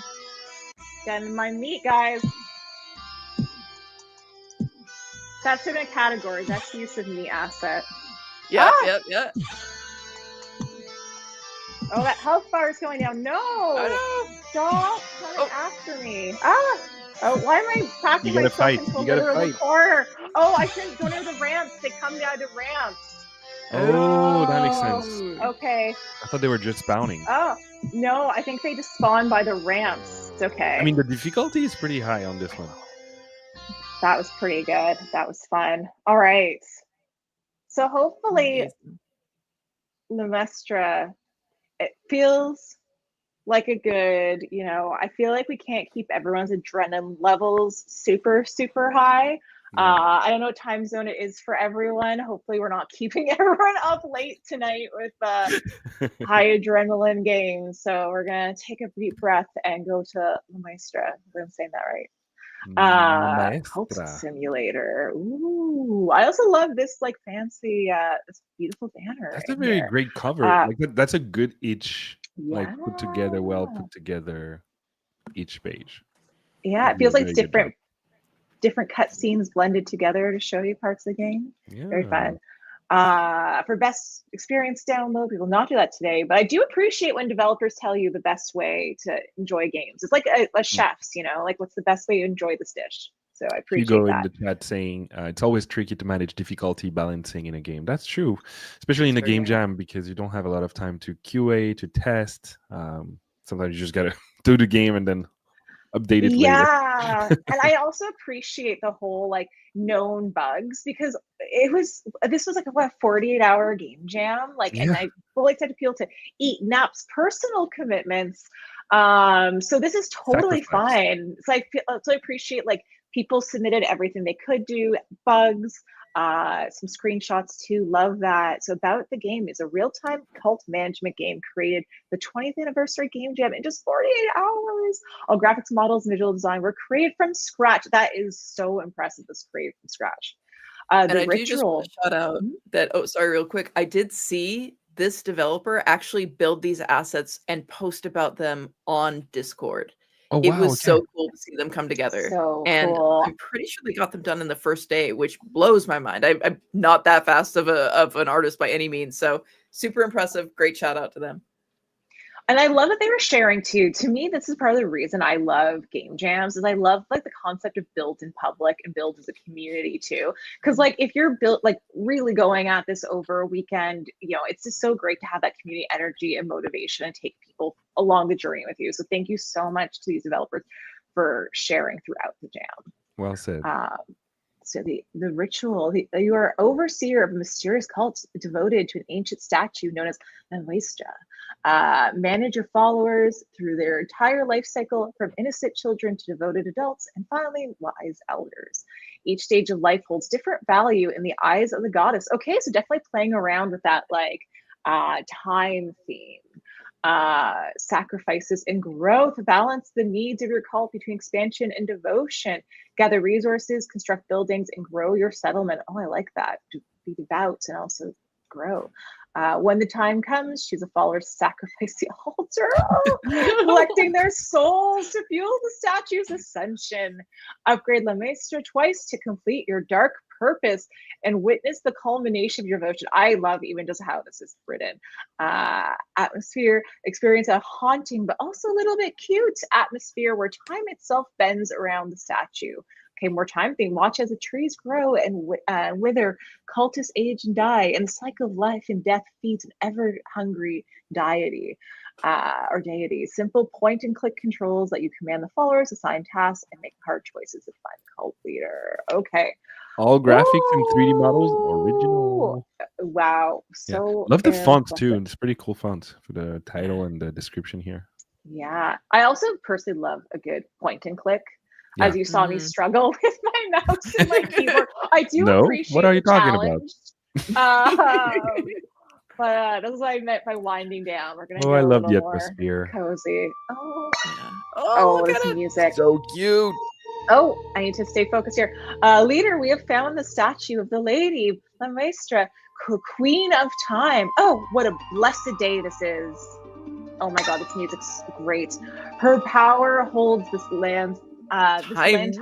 Getting my meat, guys. That's in a category. That's use of meat asset. Yep, Ah! yep. Oh, that health bar is going down. No! Oh Stop coming Oh. after me. Ah! Oh, why am I packing You gotta myself fight. into a You gotta literal fight. corner? Oh, I shouldn't go near the ramps. They come down to ramps. Oh, that makes no. sense. Okay. I thought they were just spawning. Oh, no, I think they just spawn by the ramps. It's okay. I mean, the difficulty is pretty high on this one. that was pretty good. That was fun. All right. So hopefully, Lemestra, it feels like a good, I feel like we can't keep everyone's adrenaline levels super, super high. Yeah. I don't know what time zone it is for everyone. Hopefully we're not keeping everyone up late tonight with high adrenaline games. So we're going to take a deep breath and go to Lemestra. I'm saying that right. Cult Maestra. Simulator. Ooh, I also love this like fancy, this beautiful banner. That's a in very here. great cover. Like that's a good each, like put together, well Yeah. put together each page. Yeah, They it do feels a like very good different cutscenes blended together to show you parts of the game. Yeah. Very fun. For best experience download, we will not do that today, but I do appreciate when developers tell you the best way to enjoy games. It's like a chef's, like what's the best way to enjoy this dish. So I appreciate Hugo in that. the chat saying it's always tricky to manage difficulty balancing in a game. That's true, especially in a That's very game true. jam because you don't have a lot of time to QA to test. Sometimes you just gotta do the game and then update it later. Yeah, and I also appreciate the whole like known bugs because this was like a 48-hour game jam, and Yeah. I fully expected people to eat naps, personal commitments. So this is totally Sacrifice. fine. So I appreciate like people submitted everything they could do, bugs, some screenshots too. Love that. So About the Game is a real-time cult management game created the 20th anniversary game jam in just 48 hours. All graphics, models, and visual design were created from scratch. That is so impressive. This created from scratch. And The I do just want ritual. to shout out Mhm. that, oh, sorry, real quick. I did see this developer actually build these assets and post about them on Discord. Oh It wow, was okay. so cool to see them come together. So And cool. I'm pretty sure they got them done in the first day, which blows my mind. I'm not that fast of an artist by any means. So super impressive. Great shout out to them. And I love that they were sharing too. To me, this is part of the reason I love game jams is I love like the concept of build in public and build as a community too. Because like if you're built like really going at this over a weekend, it's just so great to have that community energy and motivation and take people along the journey with you. So thank you so much to these developers for sharing throughout the jam. Well said. So the ritual, you are overseer of a mysterious cult devoted to an ancient statue known as La Nuestra. Manage your followers through their entire life cycle, from innocent children to devoted adults, and finally, wise elders. Each stage of life holds different value in the eyes of the goddess. Okay, so definitely playing around with that like time theme. Sacrifices and growth, balance the needs of your cult between expansion and devotion, gather resources, construct buildings, and grow your settlement. Oh, I like that. To be devout and also grow. When the time comes, choose a follower to sacrifice the altar, collecting their souls to fuel the statue's ascension. Upgrade La Maestra twice to complete your dark purpose and witness the culmination of your devotion. I love even just how this is written. Atmosphere, experience a haunting but also a little bit cute atmosphere where time itself bends around the statue. Okay, more time theme. Watch as the trees grow and wither, cultists age and die, and the cycle of life and death feeds an ever-hungry deity. Simple point-and-click controls let you command the followers, assign tasks, and make hard choices to find the cult leader. Okay. All graphics and 3D models, original. Wow. Yeah. So Love the font impressive. too. It's pretty cool font for the title and the description here. Yeah. I also personally love a good point-and-click. Yeah. As you saw me struggle with my mouse and my keyboard. I do No? appreciate What are you the talking about? challenge. But that's what I meant by winding down. We're gonna Oh, get I a love little the more atmosphere. cozy. Oh, Yeah. Oh, look this at it. music. So cute. Oh, I need to stay focused here. Leader, we have found the statue of the lady, La Maestra, Queen of Time. Oh, what a blessed day this is. Oh my God, this music's great. Her power holds this land timeless.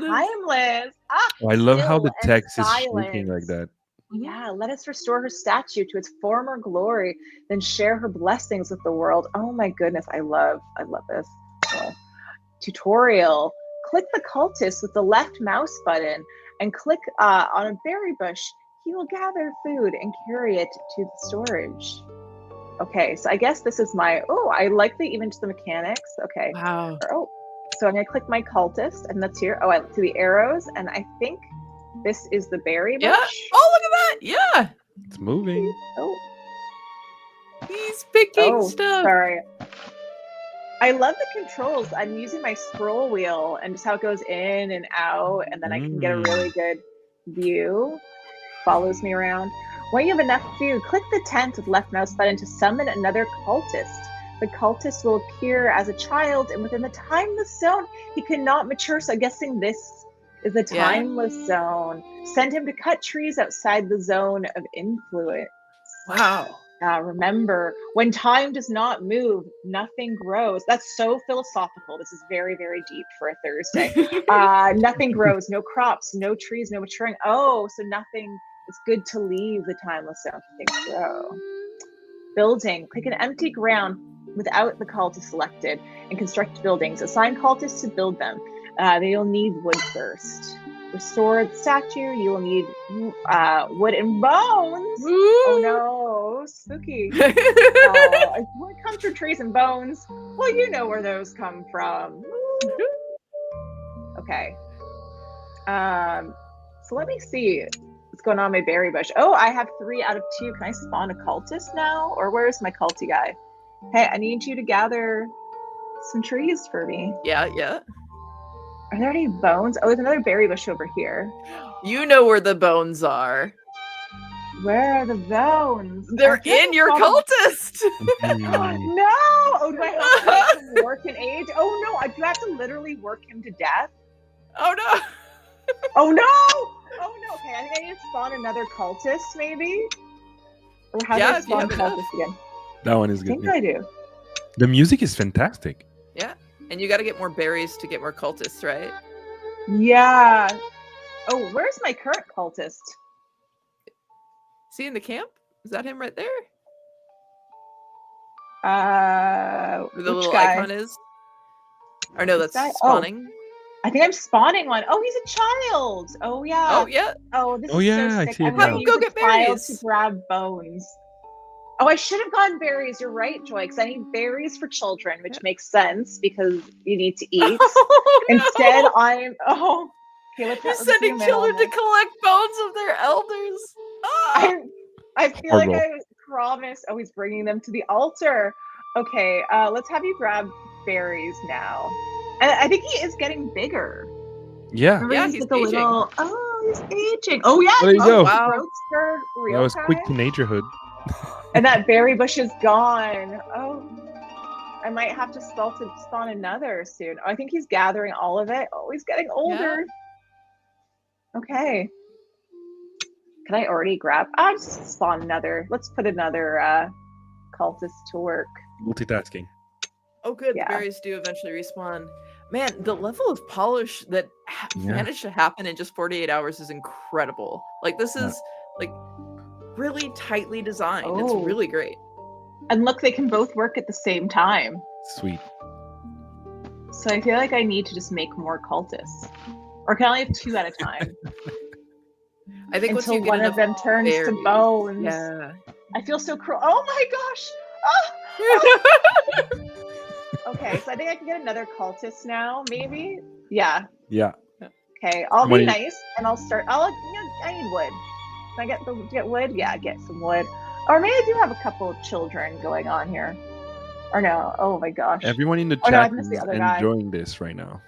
Oh, I love how still the and text is shaking silent. like that. Yeah, let us restore her statue to its former glory, then share her blessings with the world. Oh my goodness, I love this. Oh. Tutorial. Click the cultist with the left mouse button and click on a berry bush. He will gather food and carry it to the storage. Okay, so I guess this is my, I like even just the mechanics. Okay. Wow. So I'm gonna click my cultist and that's here. Oh, I see the arrows and I think this is the berry bush. Yeah. Oh, look at that. Yeah. It's moving. Oh, He's picking stuff. sorry. I love the controls. I'm using my scroll wheel and just how it goes in and out, and then I can get a really good view. Follows me around. When you have enough food, click the tent with left mouse button to summon another cultist. The cultist will appear as a child, and within the timeless zone, he cannot mature. So I'm guessing this is the timeless zone. Send him to cut trees outside the zone of influence. Wow. Remember, when time does not move, nothing grows. That's so philosophical. This is very, very deep for a Thursday. Nothing grows, no crops, no trees, no maturing. Oh, so nothing. It's good to leave the timeless zone for things to grow. Building. Click an empty ground without the cultist selected and construct buildings. Assign cultists to build them. They'll need wood first. Restore the statue. You will need wood and bones. Ooh. Oh no, spooky. What comes from trees and bones? Well, you know where those come from. Okay. So let me see what's going on in my berry bush. Oh, I have 3 out of 2. Can I spawn a cultist now? Or where's my culty guy? Hey, I need you to gather some trees for me. Yeah. Are there any bones? Oh, there's another berry bush over here. You know where the bones are. Where are the bones? They're in your cultist. No! Oh, do I have to work in age? Oh no, I do have to literally work him to death. Oh no. Oh no! Oh no, okay. I think I need to spawn another cultist, maybe? Or how do Yeah, I if you spawn have enough. cultist again? That one I is good. think Yeah. I do. The music is fantastic. Yeah. And you got to get more berries to get more cultists, right? Yeah. Oh, where's my current cultist? See in the camp? Is that him right there? Where the Which little guy? icon is? Or no, This that's guy? Oh. spawning. I think I'm spawning one. Oh, he's a child. Oh yeah. Oh, yeah. Oh, this Oh, is yeah, so I sick. see it I'm gonna now. use Go a get child to berries. grab bones. Oh, I should have gotten berries. You're right, Joy, because I need berries for children, which makes sense because you need to eat. Oh, no. Instead, okay. You're Let's sending zoom in on children to this. collect bones of their elders. Ah! I feel like Horrible. I was promised. Oh, he's bringing them to the altar. Okay, let's have you grab berries now. And I think he is getting bigger. Yeah. Remember, Yeah, he's he's like a aging. little. Oh, he's aging. Oh yeah. There you oh, go. Wow. Growth spurred real That was quick time. teenagerhood. And that berry bush is gone. Oh, I might have to spawn another soon. Oh, I think he's gathering all of it. Oh, he's getting older. Okay. Can I already grab? I'll just spawn another. Let's put another cultist to work. Multitasking. Oh, good. Yeah. The berries do eventually respawn. Man, the level of polish that Yeah. managed to happen in just 48 hours is incredible. Like, this Yeah. is like really tightly designed. It's Oh. really great. And look, they can both work at the same time. Sweet. So I feel like I need to just make more cultists. Or can I only have 2 at a time? I think once Until you get one of enough them turns berries, to bones. Yeah. I feel so cruel. Oh my gosh! Okay, so I think I can get another cultist now, maybe? Yeah. Yeah. Okay, I'll What be do you- nice and I'll start. I need wood. Can I get wood? Yeah, get some wood. Or maybe I do have a couple of children going on here. Or no? Oh my gosh. Everyone in the Oh, no, I chat missed is the other guy. enjoying this right now.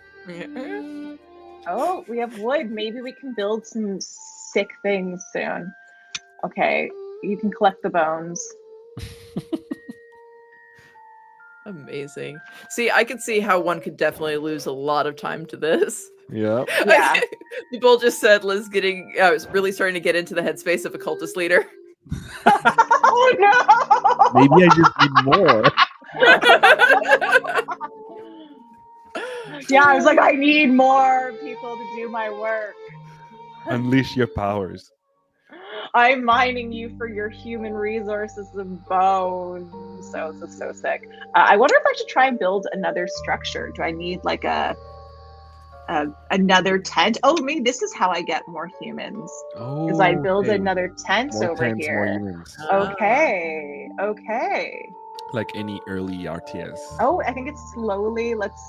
Oh, we have wood. Maybe we can build some sick things soon. Okay, you can collect the bones. Amazing. See, I could see how one could definitely lose a lot of time to this. Yeah. Yeah. People just said Liz was really starting to get into the headspace of a cultist leader. Oh no! Maybe I just need more. Yeah, I was like, I need more people to do my work. Unleash your powers. I'm mining you for your human resources and bones. So this is so sick. I wonder if I should try and build another structure. Do I need like another tent? Oh, maybe this is how I get more humans. Oh. Because I build okay. another tent More over tents, more here. humans. Okay. Okay. Like any early RTS. Oh, I think it's slowly. Let's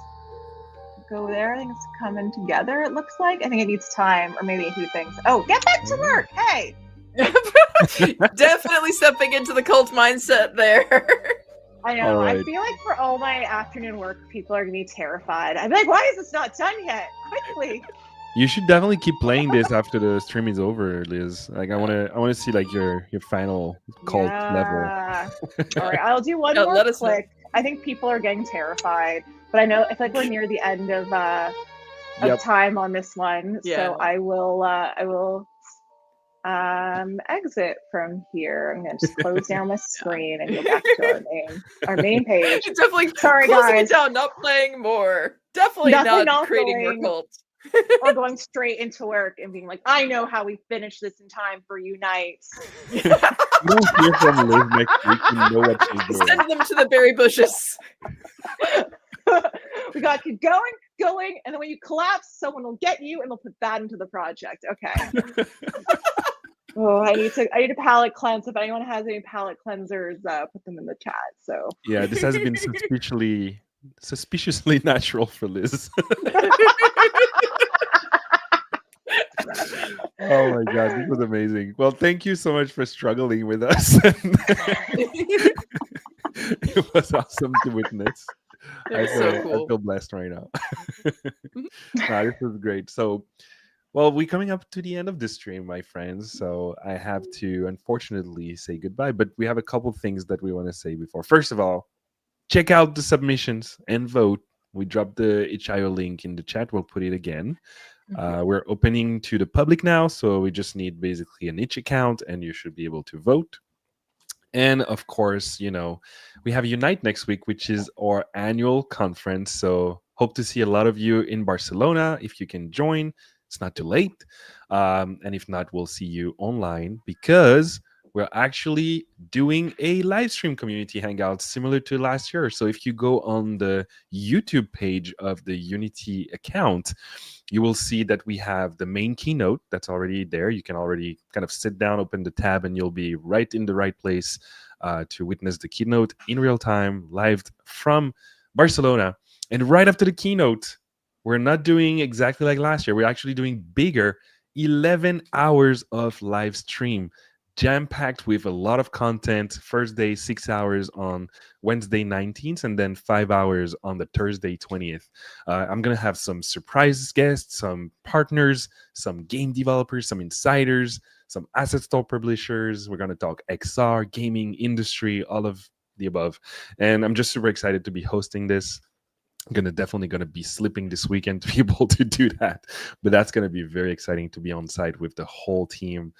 go there. I think it's coming together, it looks like. I think it needs time, or maybe a few things. Oh, get back to work. Hey. Definitely stepping into the cult mindset there. I know. I Alright. feel like for all my afternoon work, people are gonna be terrified. I'm like, why is this not done yet? Quickly. You should definitely keep playing this after the stream is over, Liz. Like I wanna see like your final cult level. Yeah. All right, I'll do one Yeah, more let us know. click. I think people are getting terrified, but I feel like we're near the end of Yep. time on this one. Yeah. So I will exit from here. I'm gonna just close down my screen and go back to our main page. Definitely Sorry, closing guys. it down, not playing more. Definitely Definitely not not creating going. more cults. Or going straight into work and being like, I know how we finish this in time for Unite. You don't hear from Liz next week. You know what she's doing. Send them to the berry bushes. We gotta keep going, and then when you collapse, someone will get you and they'll put that into the project. Okay. Oh, I need a palate cleanse. If anyone has any palate cleansers, put them in the chat. So Yeah, this has been suspiciously natural for Liz. Oh my god, this was amazing. Well, thank you so much for struggling with us. It was awesome to witness. I It's so feel, I cool. feel blessed right now. Nah, this was great. So, well, we're coming up to the end of this stream, my friends. So I have to unfortunately say goodbye, but we have a couple things that we want to say before. First of all, check out the submissions and vote. We dropped the itch.io link in the chat. We'll put it again. We're opening to the public now, so we just need basically an itch account, and you should be able to vote. And of course, we have Unite next week, which is our annual conference. So hope to see a lot of you in Barcelona. If you can join, it's not too late. And if not, we'll see you online because we're actually doing a live stream community hangout similar to last year. So if you go on the YouTube page of the Unity account, you will see that we have the main keynote that's already there. You can already kind of sit down, open the tab, and you'll be right in the right place to witness the keynote in real time, live from Barcelona. And right after the keynote, we're not doing exactly like last year. We're actually doing bigger, 11 hours of live stream, jam-packed with a lot of content. First day, 6 hours on Wednesday 19th, and then 5 hours on the Thursday 20th. I'm going to have some surprise guests, some partners, some game developers, some insiders, some asset store publishers. We're going to talk XR, gaming, industry, all of the above. And I'm just super excited to be hosting this. I'm definitely going to be slipping this weekend to be able to do that, but that's going to be very exciting to be on site with the whole team.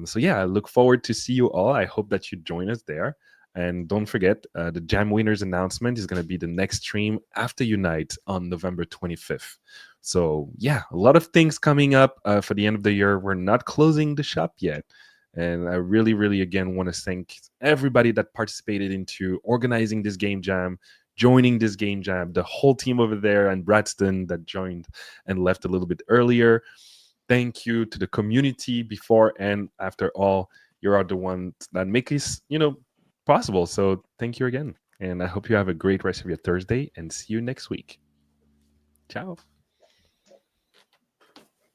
So yeah, I look forward to see you all. I hope that you join us there. And don't forget, the Jam Winners announcement is going to be the next stream after Unite on November 25th. So yeah, a lot of things coming up for the end of the year. We're not closing the shop yet. And I really, really, again, want to thank everybody that participated into organizing this game jam, joining this game jam, the whole team over there, and Bradston that joined and left a little bit earlier. Thank you to the community before and after all. You are the ones that make this, possible. So thank you again. And I hope you have a great rest of your Thursday and see you next week. Ciao.